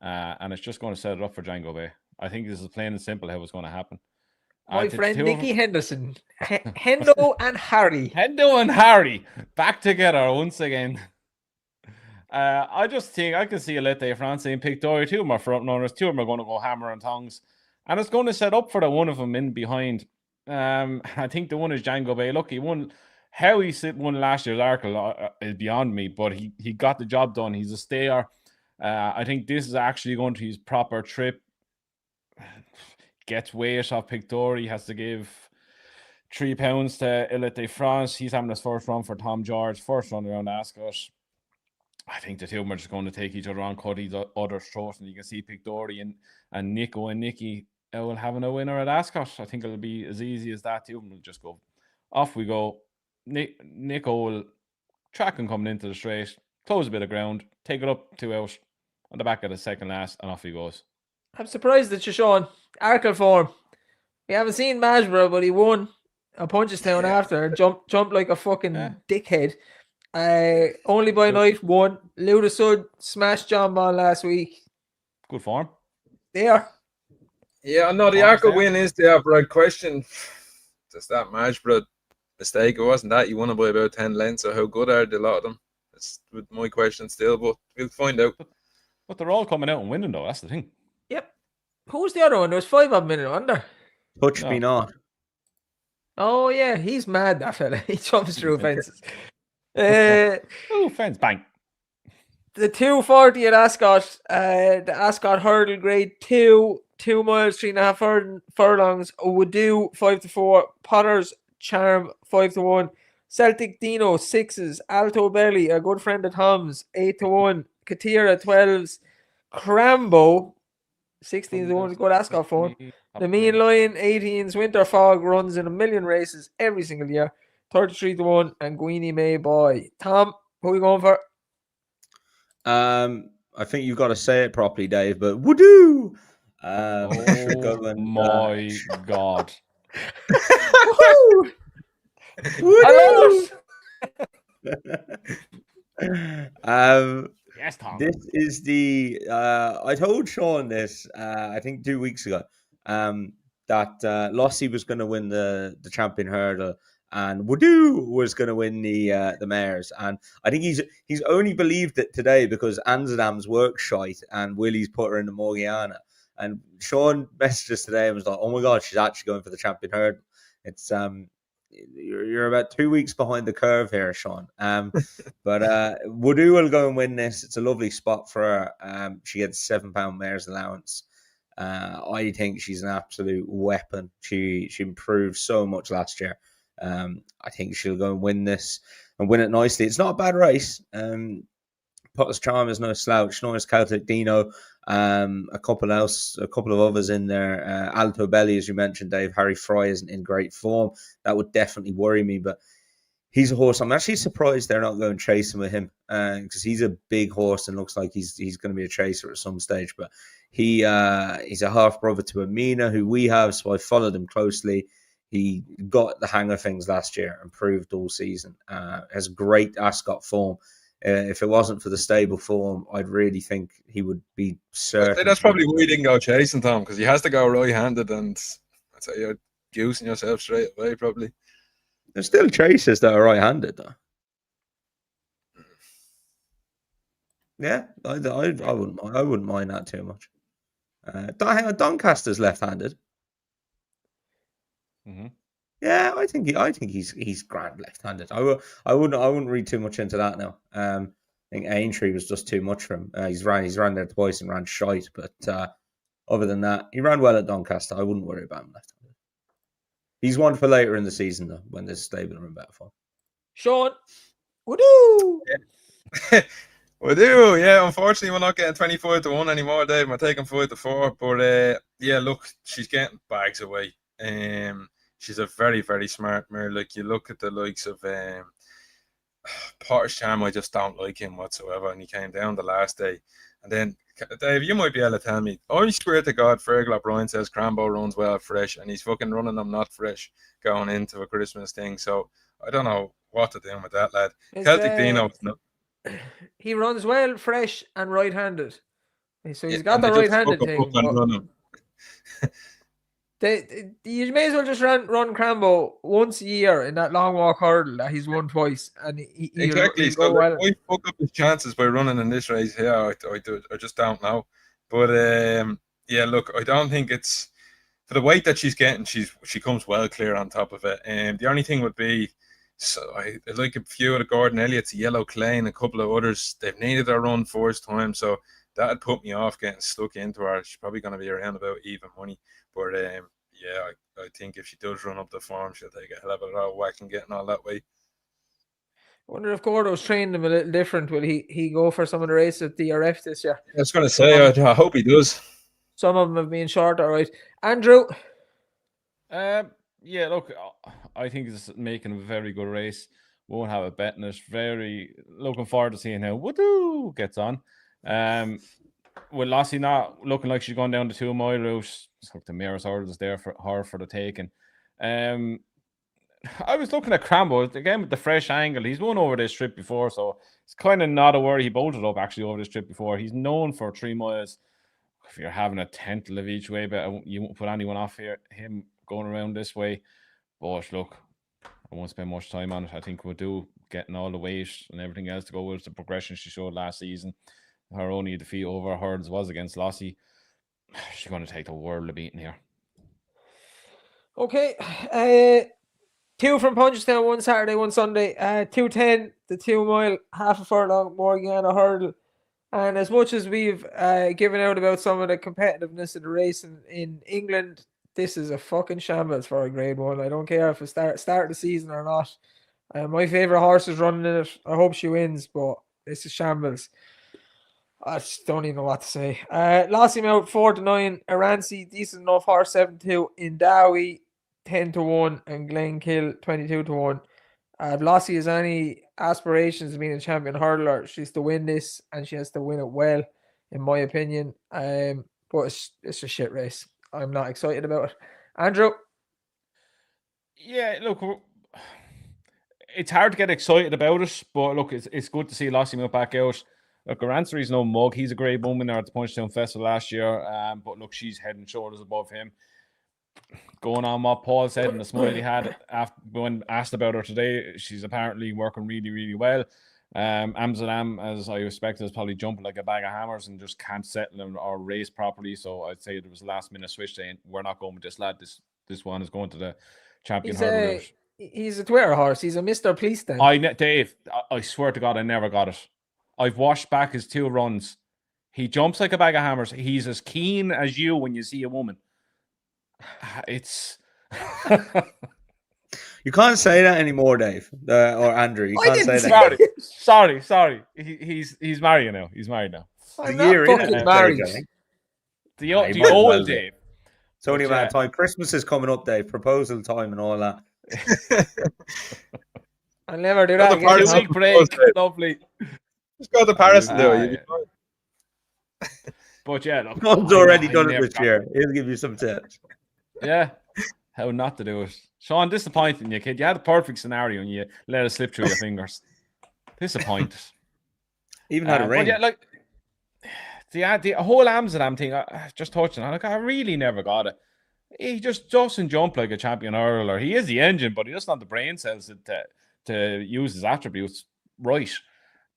And it's just going to set it up for Django Bay. I think this is plain and simple how it's going to happen. My The friend two of Nicky Henderson. Hendo and Harry. Hendo and Harry back together once again. I just think I can see Alette France and Pictori. Two of them are front runners. Two of them are going to go hammer and tongs. And it's going to set up for the one of them in behind. I think the one is Django Bay. Look, he won. How he won last year's Arkle is beyond me, but he got the job done. He's a stayer. I think this is actually going to be his proper trip. Gets weight off Pictori. Has to give £3 to Elite de France. He's having his first run for Tom George. First run around Ascot. I think the two of them are just going to take each other on, cut each other's throats, and you can see Pictori and Nico and Nicky will having a winner at Ascot. I think it'll be as easy as that. Two of them will just go. Off we go. Nico will track him coming into the straight, close a bit of ground, take it up 2 out on the back of the second last, and off he goes. I'm surprised that you're showing Arkle form. We haven't seen Masborough, but he won a Punchestown after. Jumped like a fucking dickhead. Only by night won. Luda Sud smashed John Bond last week. Good form. There. Yeah, no, the Arkle win is there, but I question just that Masborough mistake. It wasn't that. You won it by about 10 lengths, so how good are they, a lot of them? That's with my question still, but we'll find out. But they're all coming out and winning, though. That's the thing. Yep. Who was the other one? There was 5 of them in it under. Touch me not. Oh, yeah. He's mad, that fella. He jumps through fences. Fence, bang. The 240 at Ascot, the Ascot Hurdle Grade 2, 2 miles, 3.5 furlongs, would do 5-4, Potter's Charm 5-1, Celtic Dino 6s, Alto Belly, a good friend of Tom's 8-1, Katira 12s, Crambo 16-1, good Ascot form. The Mean Lion 18s, Winter Fog runs in a million races every single year, 33-1, and Guinea May Boy. Tom, who are we going for? I think you've got to say it properly, Dave, but woodoo! My God. Woohoo! I love yes, Tom. This is the I told Sean this I think 2 weeks ago that Lossie was going to win the champion hurdle and Woodoo was going to win the mares, and I think he's only believed it today because Amsterdam's work shite and Willie's put her in the Morgiana, and Sean messaged us today and was like, oh my God, she's actually going for the champion hurdle. It's you're about 2 weeks behind the curve here, Sean. But Woodoo will go and win this. It's a lovely spot for her. She gets £7 mare's allowance. I think she's an absolute weapon. She improved so much last year. I think she'll go and win this and win it nicely. It's not a bad race. Potter's Charm is no slouch. Norris Celtic Dino, a couple of others in there. Alto Belly, as you mentioned, Dave. Harry Fry isn't in great form. That would definitely worry me, but he's a horse. I'm actually surprised they're not going chasing with him because he's a big horse and looks like he's going to be a chaser at some stage. But he's a half brother to Amina, who we have, so I followed him closely. He got the hang of things last year, improved all season. Has great Ascot form. If it wasn't for the stable form, I'd really think he would be certain. That's probably why he didn't go chasing, Tom, because he has to go right-handed, and I'd say you're goosing yourself straight away, probably. There's still chasers that are right-handed, though. Yeah, I wouldn't mind that too much. Doncaster's left-handed. Mm-hmm. Yeah, I think he's grand left-handed. I wouldn't read too much into that now. I think Aintree was just too much for him. He's ran there twice and ran shite, but other than that, he ran well at Doncaster. I wouldn't worry about him left-handed. He's one for later in the season though, when there's stable and better form. Sean, Woodoo. Yeah. Woodoo, yeah. Unfortunately, we're not getting 25-1 anymore, Dave. We're taking 5-4, but yeah, look, she's getting bags away. She's a very, very smart mare. Like, you look at the likes of Potter's Charm, I just don't like him whatsoever. And he came down the last day And then, Dave, you might be able to tell me. I swear to God, Fergal O'Brien says Crambo runs well fresh, and he's fucking running them not fresh going into a Christmas thing. So I don't know what to do with that, lad. Celtic Dino. He runs well fresh and right-handed. So he's got and the they just right-handed fuck 'em thing. up and run him. You may as well just run Crambo once a year in that long walk hurdle that he's won twice, and Exactly. he'll So go well. why fuck up his chances by running in this race here? I just don't know. But yeah, look, I don't think it's for the weight that she's getting. She comes well clear on top of it. And the only thing would be, so I like a few of the Gordon Elliott's, Yellow Clay, and a couple of others. They've needed their run first time, so that'd put me off getting stuck into her. She's probably going to be around about even money. But yeah, I think if she does run up the form, she'll take a hell of a lot of whack and getting all that way. I wonder if Gordo's trained him a little different. Will he go for some of the races at DRF this year? I was going to say, I hope he does. Some of them have been short, all right. Andrew? Yeah, look, I think it's making a very good race. Won't have a bet in it. Very looking forward to seeing how Woodoo gets on. With Lassie not looking like she's gone down the 2 mile route, the Mayor's Hurdle is there for her for the taking. I was looking at Crambo again with the fresh angle. He's won over this trip before, so it's kind of not a worry. He bolted up actually over this trip before. He's known for 3 miles. If you're having a tenth of each way, but you won't put anyone off here. Him going around this way. But look, I won't spend much time on it. I think we'll do getting all the weight and everything else to go with the progression she showed last season. Her only defeat over Hurdles was against Lossie. She's going to take the world of beating here. Okay. 2 from Punchestown, 1 Saturday, 1 Sunday. 2:10, the 2 mile, half a furlong, Morgiana Hurdle. And as much as we've given out about some of the competitiveness of the race in England, this is a fucking shambles for a Grade 1. I don't care if it start the season or not. My favourite horse is running in it. I hope she wins, but this is shambles. I just don't even know what to say. Lost him out 4-9. Aranci, decent enough horse, 7-2. Indawi, 10-1. And Glenkill, 22-1. If Lossie has any aspirations of being a champion hurdler, she's to win this, and she has to win it well, in my opinion. But it's a shit race. I'm not excited about it. Andrew? Yeah, look, it's hard to get excited about it, but look, it's good to see Lossie move back out. Look, Aransari's no mug. He's a great bum winner at the Punchestown Festival last year. But look, she's head and shoulders above him. Going on what Paul said and the smile he had after when asked about her today, she's apparently working really, really well. Amsterdam, as I expected, is probably jumping like a bag of hammers and just can't settle or race properly. So I'd say there was a last minute switch saying we're not going with this lad. This one is going to the champion hurdle route. He's a Twitter horse. He's a Mr. Police then. Dave, I swear to God, I never got it. I've watched back his 2 runs. He jumps like a bag of hammers. He's as keen as you when you see a woman. It's you can't say that anymore, Dave or Andrew. You can't say that. Sorry. He's married now. He's married now. I'm not fucking married. The old Dave. It's only about time. Christmas is coming up, Dave. Proposal time and all that. I'll never do that again. 2 week break. Lovely. Just go to Paris and do it. But yeah, look, John's already done it this year. He'll give you some tips. Yeah, how not to do it. Sean, disappointing you, kid. You had a perfect scenario and you let it slip through your fingers. Disappointed. Even had a ring. Yeah, like the whole Amsterdam thing, just touching on, like, I really never got it. He just doesn't jump like a champion hurdler. He is the engine, but he doesn't have the brain cells to use his attributes right.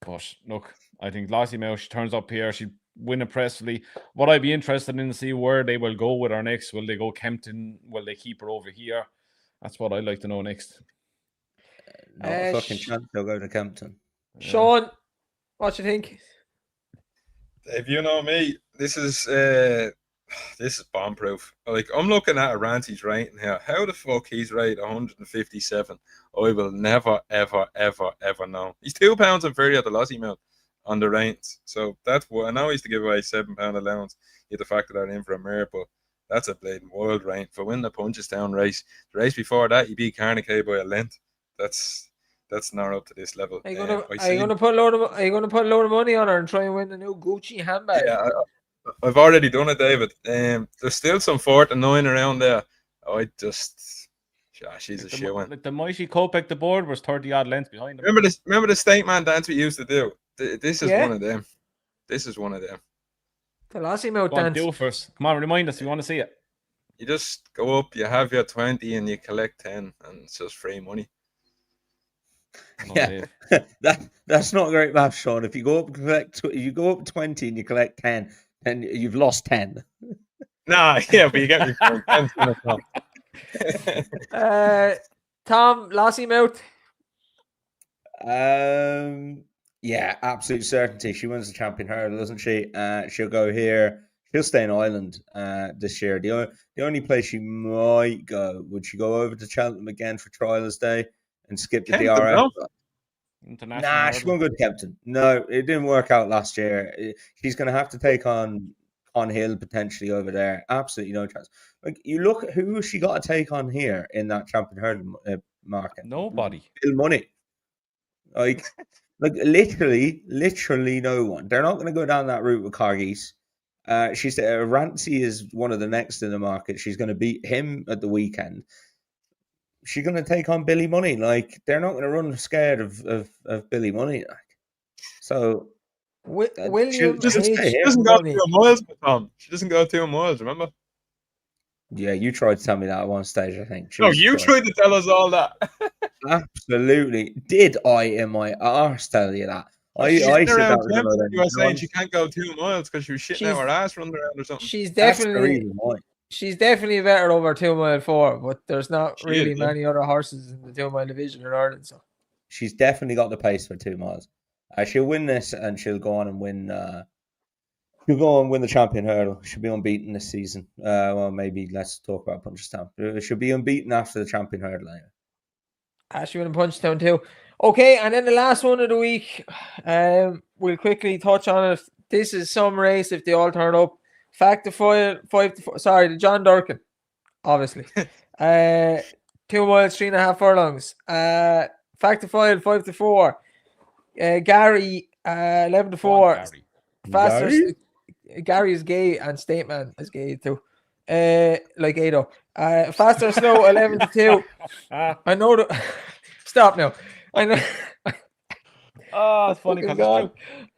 But look, I think Lassie Mouse, she turns up here, she win impressively. What I'd be interested in to see where they will go with her next. Will they go Kempton? Will they keep her over here? That's what I'd like to know next. Not a fucking chance they'll go to Kempton. Sean, what you think? If you know me, this is bomb proof. Like, I'm looking at Aranci's rating here. How the fuck he's rated 157? I will never, ever, ever, ever know. He's £2 inferior to Lossie Mill on the reins. So that's what I know. He used to give away £7 allowance. You had to factor that in for a mare, but that's a blatant world rank for winning the Punchestown race. The race before that, he beat Carnegie by a length. That's that's not up to this level. Are you I gonna see. put a load of money on her and try and win the new Gucci handbag? Yeah, I've already done it, David. There's still some 4 to 9 around there. She's a shoe in. Like the mighty Kopek, the board was 30 odd lengths behind him. Remember the state man dance we used to do? This is Yeah. one of them. This is one of them. The lassie mouth Go on, dance. do it first. Come on, remind us. We want to see it. You just go up, you have your 20 and you collect 10 and it's just free money. Yeah, that's not great math, Sean. If you go up 20 and you collect 10, then you've lost 10. Nah, yeah, but you get me for 10 Tom, lassie mouth. Yeah, absolute certainty. She wins the champion hurdle, doesn't she? She'll go here. She'll stay in Ireland this year. The only place she might go, would she go over to Cheltenham again for Trials Day and skip the Kempton, DRS? no? International Nah, hurdle. she won't go to Kempton. No, it didn't work out last year. She's going to have to take on Hill potentially over there. Absolutely no chance. Like, you look at who she got to take on here in that champion hurdle market. Nobody. Bill Money. Like literally no one. They're not going to go down that route with Cargies. She said Rancy is one of the next in the market. She's going to beat him at the weekend. She's going to take on Billy Money. Like, they're not going to run scared of Billy Money. Like, so William She doesn't go Money. 2 miles, Tom. She doesn't go 2 miles, remember? Yeah, you tried to tell me that at one stage, I think. No, Jesus you Christ. tried to tell us all that. Absolutely. Did I in my arse tell you that? I She's said that around was Kempton, another you were saying nonsense. she can't go 2 miles because she was shitting out her ass running around or something. She's That's the definitely reason why. better over 2 mile 4, but there's not She really is, yeah. many other horses in the 2 mile division in Ireland. So She's definitely got the pace for 2 miles. She'll win this and she'll go on and win. She'll go on and win the champion hurdle. She'll be unbeaten this season. Well, maybe let's talk about Punchestown. She'll be unbeaten after the champion hurdle anyway. she went in Punchestown too. Okay, and then the last one of the week, we'll quickly touch on it. This is some race if they all turn up. Fact of 5 to 4. Sorry, the John Durkan, obviously. 2 miles, 3.5 furlongs. Fact of 5 to 4. Gary, 11 to 4. Gary. Faster. Gary is gay and Stateman is gay too. Like Ado. Faster slow, 11 to 2. I know that. Stop now. I know. Oh, it's funny because it's true.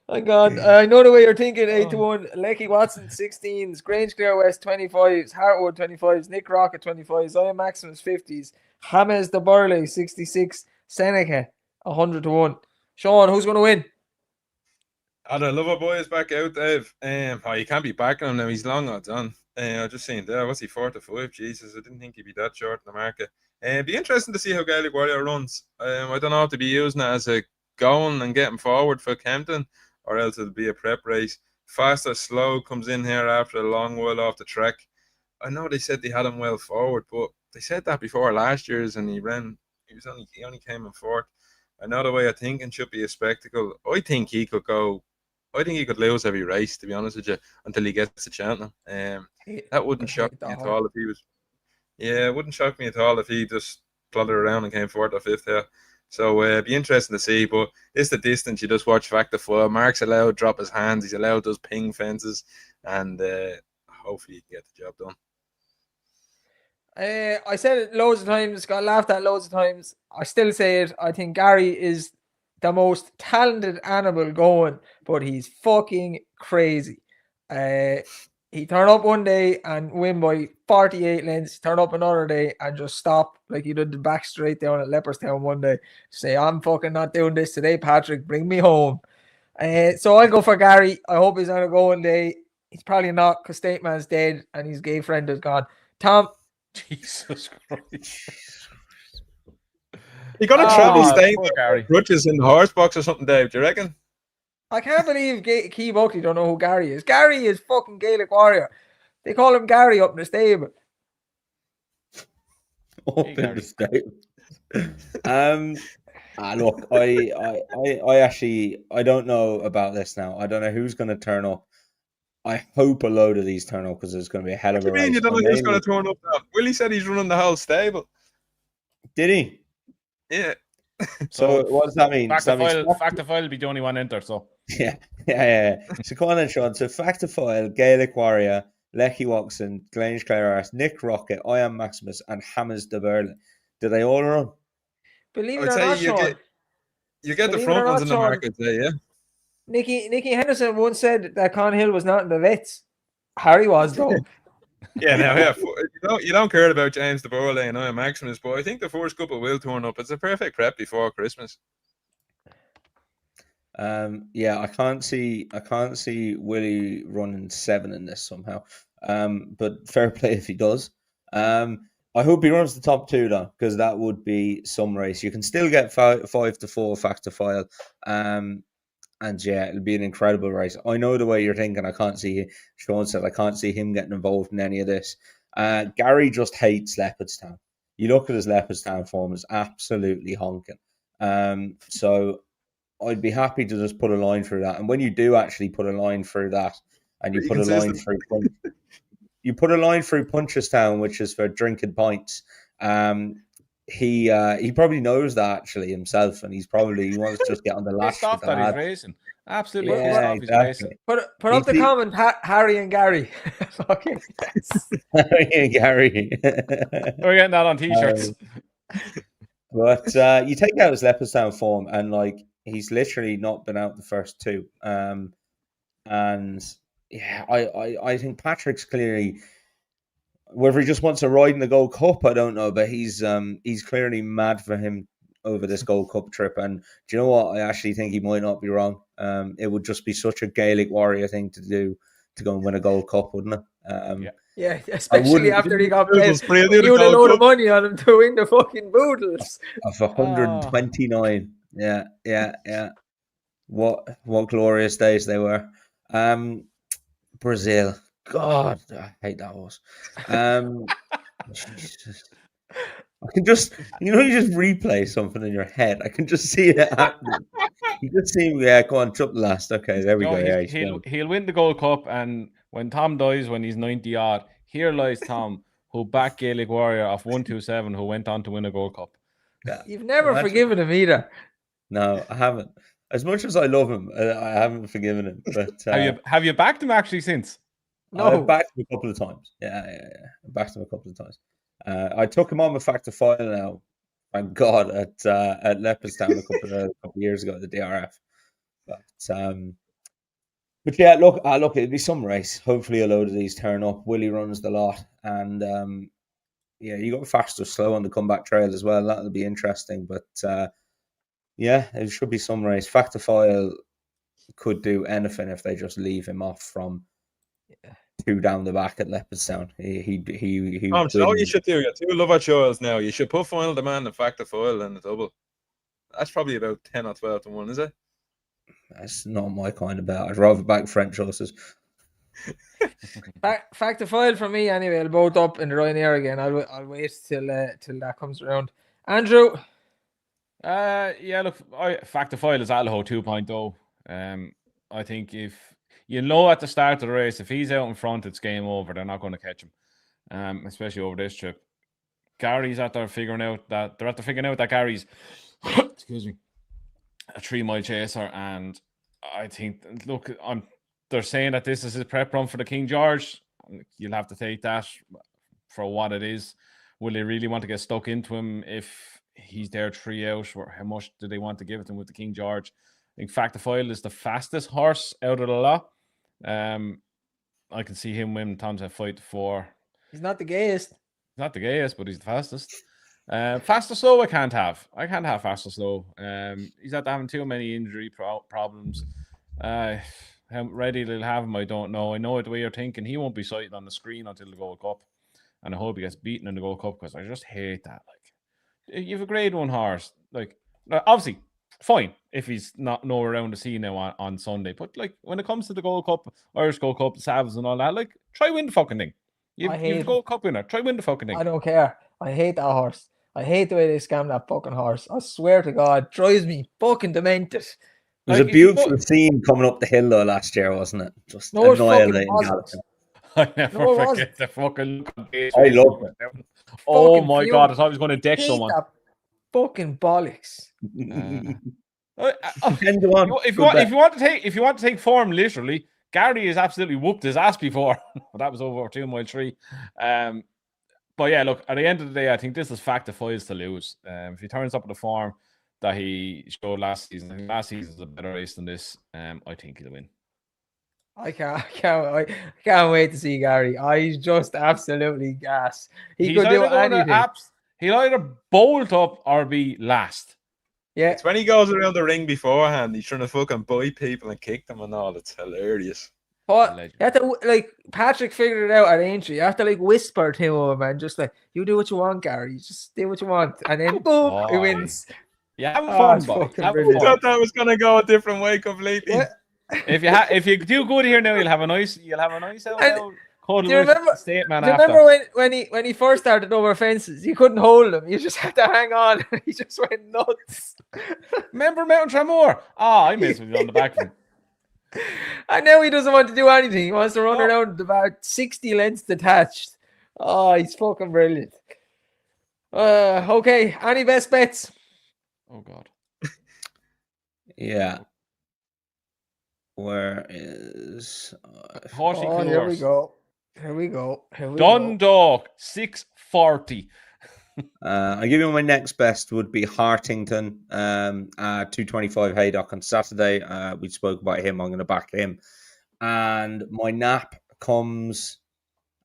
My God. I know the way you're thinking. 8 to 1. Lecky Watson 16s. Grange Clear West 25s. Hartwood 25s. Nick Rocket 25s. Zion Maximus 50s. James de Burley 66. Seneca 100 to 1. Sean, who's going to win? The lover boy is back out, Dave. You can't be backing him now. He's long odds on. I just seen there. What's he, 4 to 5? Jesus, I didn't think he'd be that short in the market. It'd be interesting to see how Gaelic Warrior runs. I don't know if to be using it as a going and getting forward for Kempton, or else it'll be a prep race. Fast or slow comes in here after a long while off the track. I know they said they had him well forward, but they said that before last year's, and he only came in fourth. I know the way of thinking should be a spectacle. I think he could lose every race, to be honest with you, until he gets to Cheltenham. That wouldn't shock me at all if he was. Yeah, it wouldn't shock me at all if he just plodded around and came fourth or fifth here. So it'd be interesting to see. But it's the distance. You just watch Fact of 4. Mark's allowed to drop his hands. He's allowed those ping fences, and hopefully he can get the job done. I said it loads of times, got laughed at loads of times. I still say it. I think Gary is the most talented animal going, but he's fucking crazy. He turn up one day and win by 48 lengths. Turn up another day and just stop like he did the back straight down at Leopardstown one day. Say, I'm fucking not doing this today, Patrick. Bring me home. So I'll go for Gary. I hope he's on a going day. He's probably not because State Man's dead and his gay friend is gone. Tom. Jesus Christ. You're going to travel staying Gary. Crutches in the horse box or something, Dave, do you reckon? I can't believe Key Buckley don't know who Gary is. Gary is fucking Gaelic Warrior. They call him Gary up in the stable. Up in the stable. Look, I don't know about this now. I don't know who's going to turn up. I hope a load of these turn up because there's going to be a hell of a race. You don't know who's going to turn up now? Willie said he's running the whole stable. Did he? Yeah. So what does that mean? Fact So of that means file, fact of file will be the only one entered. So yeah. So come on then, Sean. So Factophile, Gaelic Warrior, Lecky Watson, Grange Clare, Nick Rocket, I Am Maximus, and Hammers de Berlin. Did they all run? Believe it I'd or say not, you Sean. get the Believe it or front ones not, in the Sean. market, yeah. Nicky Henderson once said that Con Hill was not in the vets. Harry was though. Yeah, now you don't care about James de Boerle and I Am Maximus, but I think the first couple will turn up. It's a perfect prep before Christmas. Yeah, I can't see Willie running 7 in this somehow. But fair play if he does. I hope he runs the top 2 though, because that would be some race. You can still get 5 to 4 Factophile. And yeah, it'll be an incredible race. I know the way you're thinking. Sean said, I can't see him getting involved in any of this. Gary just hates Leopardstown. You look at his Leopardstown form, it's absolutely honking. So I'd be happy to just put a line through that. And when you do actually put a line through that, and you put a line through Punchestown, which is for drinking pints, he probably knows that actually himself, and he wants to just get on the lash pissed off with the that he's lads. racing. Absolutely Yeah, pissed off he's racing. Put up the comment, Harry and Gary. Fucking Harry and Gary. We're getting that on t-shirts. But you take out his Leopardstown form, and like he's literally not been out the first 2. And yeah, I think Patrick's clearly, whether he just wants to ride in the Gold Cup, I don't know, but he's clearly mad for him over this Gold Cup trip. And do you know what? I actually think he might not be wrong. It would just be such a Gaelic Warrior thing to do, to go and win a Gold Cup, wouldn't it? Yeah, especially after he got paid a load of money on him to win the fucking Boodles of 129. Yeah. What glorious days they were. Brazil. God, I hate that horse. Jesus. I can just, you just replay something in your head. I can just see it happening. You just see, go on, jump the last. Okay, there we go. He'll win the Gold Cup, and when Tom dies, when he's 90 odd, here lies Tom, who backed Gaelic Warrior off 127, who went on to win a Gold Cup. Yeah. You've never forgiven him either. No, I haven't. As much as I love him, I haven't forgiven him. But have you backed him actually since? No, I've backed him a couple of times. Yeah. I backed him a couple of times. I took him on the Factophile now, thank God, at Leopardstown a couple of years ago at the DRF. But yeah, look, it'll be some race. Hopefully, a load of these turn up. Willie runs the lot, and yeah, you got fast or slow on the comeback trail as well. That'll be interesting. But yeah, it should be some race. Factophile could do anything if they just leave him off from 2 down the back at Leopardstown. He. You should do. You got 2 lover shows now. You should put Final Demand and Factophile in the double. That's probably about 10 or 12 to 1, is it? That's not my kind of bet. I'd rather back French horses. Factophile for me anyway. I'll both up in the Ryanair again. I'll wait till that comes around. Andrew. Yeah, look, Factophile is Alho 2.0. I think if at the start of the race, if he's out in front, it's game over. They're not going to catch him, especially over this trip. Gary's out there figuring out that Gary's excuse me, a 3-mile chaser, and I think they're saying that this is his prep run for the King George. You'll have to take that for what it is. Will they really want to get stuck into him if he's there 3 out, or how much do they want to give it him with the King George? I think Factophile is the fastest horse out of the lot. I can see him win Tom's at 5 to 4. He's not the gayest. He's not the gayest, but he's the fastest. Fast or slow, I can't have fast or slow. He's not having too many injury problems. How ready they'll have him, I don't know. I know the way you're thinking. He won't be sighted on the screen until the Gold Cup, and I hope he gets beaten in the Gold Cup, because I just hate that. Like, you have a Grade 1 horse, like, obviously fine if he's not nowhere around the scene now on Sunday, but like when it comes to the Gold Cup, Irish Gold Cup, the Savs and all that, like, try win the fucking thing. You're the Gold Cup winner. Try win the fucking thing. I don't care. I hate that horse. I hate the way they scam that fucking horse. I swear to God, it drives me fucking demented. It was a beautiful scene coming up the hill though last year, wasn't it? Just annihilating. I never forget the fucking look on I love it. Oh my God, I thought I was going to deck someone. Fucking bollocks. Depends on. If you want to take form literally, Gary has absolutely whooped his ass before. That was over 2 mile 3. But yeah, look, at the end of the day, I think this is fact of files to lose. If he turns up at the form that he showed last season, I think last season was a better race than this. I think he'll win. I can't wait to see Gary. He's just absolutely gas. He could do anything. He'll either bolt up or be last. Yeah. It's when he goes around the ring beforehand, he's trying to fucking bite people and kick them and all. It's hilarious. But you have to, like, Patrick figured it out at entry. You have to, like, whisper to him and just, like, you do what you want, Gary. You just do what you want. And then, boom, he wins. Yeah, have fun, boy. I thought that was going to go a different way completely. What? If you do good here now, you'll have a nice Do you remember when he first started over fences? You couldn't hold him. You just had to hang on. He just went nuts. Remember Mountain Tremor? I missed with you on the back of him. And now he doesn't want to do anything. He wants to run around about 60 lengths detached. Oh, he's fucking brilliant. Okay, any best bets? Oh God. Yeah. Where is Here we go. Dundalk 640. I'll give you my next best would be Hartington, 225 Haydock on Saturday. We spoke about him. I'm going to back him. And my nap comes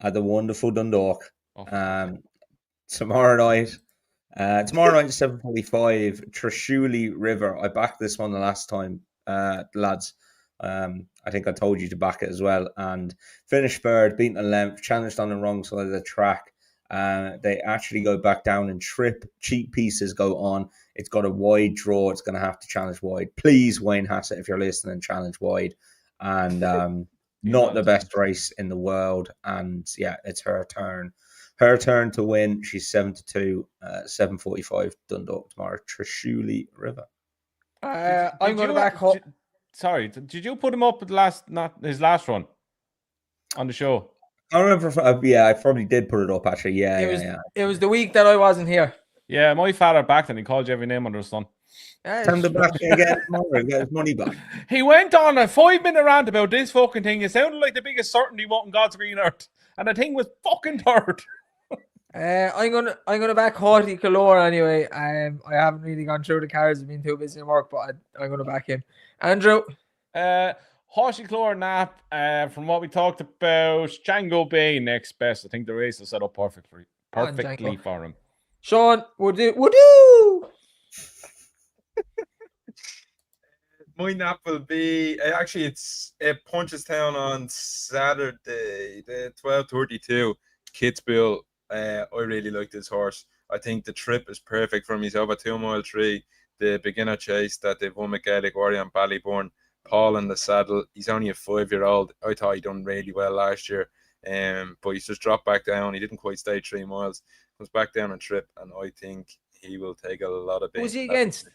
at the wonderful Dundalk. Tomorrow night. Tomorrow night, 7:45, Trishuli River. I backed this one the last time, lads. I think I told you to back it as well. And finished third, beaten a length, challenged on the wrong side of the track. They actually go back down and trip. Cheap pieces go on. It's got a wide draw. It's going to have to challenge wide. Please, Wayne Hassett, if you're listening, challenge wide. And not the best race in the world. And yeah, it's her turn. Her turn to win. She's 7-2, 7:45 Dundalk tomorrow. Trishuli River. I'm going to back up. Sorry, did you put him up at his last run on the show? I remember. Yeah, I probably did put it up actually. Yeah, It was the week that I wasn't here. Yeah, my father backed and he called you every name under the sun. Time to back again tomorrow and get his money back. He went on a 5-minute rant about this fucking thing. It sounded like the biggest certainty what in God's green earth, and the thing was fucking third. I'm gonna back Haughty Calor anyway. I haven't really gone through the cards. I've been too busy in work, but I'm gonna back him. Andrew, Haughty Calor nap. From what we talked about, Django Bay next best. I think the race is set up perfectly for him. Sean, would do. My nap will be it Punchestown on Saturday, the 12:32. Kitzbühel. I really like this horse. I think the trip is perfect for him. He's over 2 mile 3. The beginner chase that they've won McGaelic, Warrior and Ballybourne. Paul in the saddle. He's only a 5-year-old. I thought he done really well last year. But he's just dropped back down. He didn't quite stay 3 miles. Comes back down a trip, and I think he will take a lot of big. Who's he against?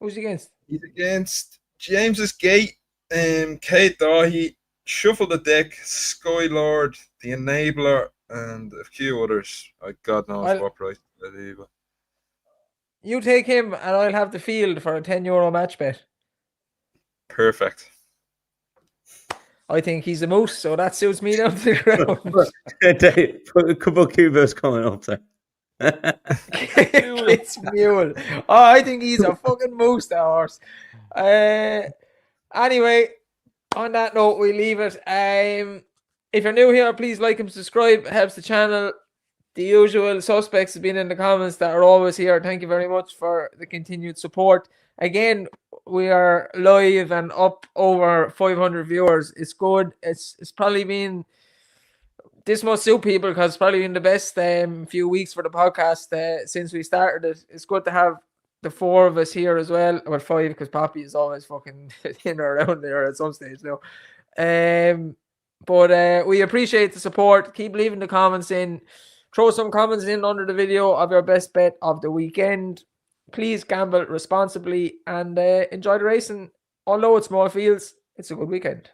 Who's he against? He's against James's Gate, Kate Dahy, Shuffle the Deck, Skylord, The Enabler, and a few others. God knows what price. You take him, and I'll have the field for a €10 match bet. Perfect. I think he's a moose, so that suits me down to the ground. Put a couple of Cubas coming up there. It's mule. Oh, I think he's a fucking moose, that horse. Anyway, on that note, we leave it. If you're new here, please like and subscribe. It helps the channel. The usual suspects have been in the comments that are always here. Thank you very much for the continued support. Again, we are live and up over 500 viewers. It's good. It's probably been, this must suit people because it's probably been the best few weeks for the podcast since we started it. It's good to have the 4 of us here as well. Well, 5 because Poppy is always fucking in or around there at some stage now. But we appreciate the support. Keep leaving the comments in. Throw some comments in under the video of your best bet of the weekend. Please gamble responsibly and enjoy the racing. Although it's small fields, it's a good weekend.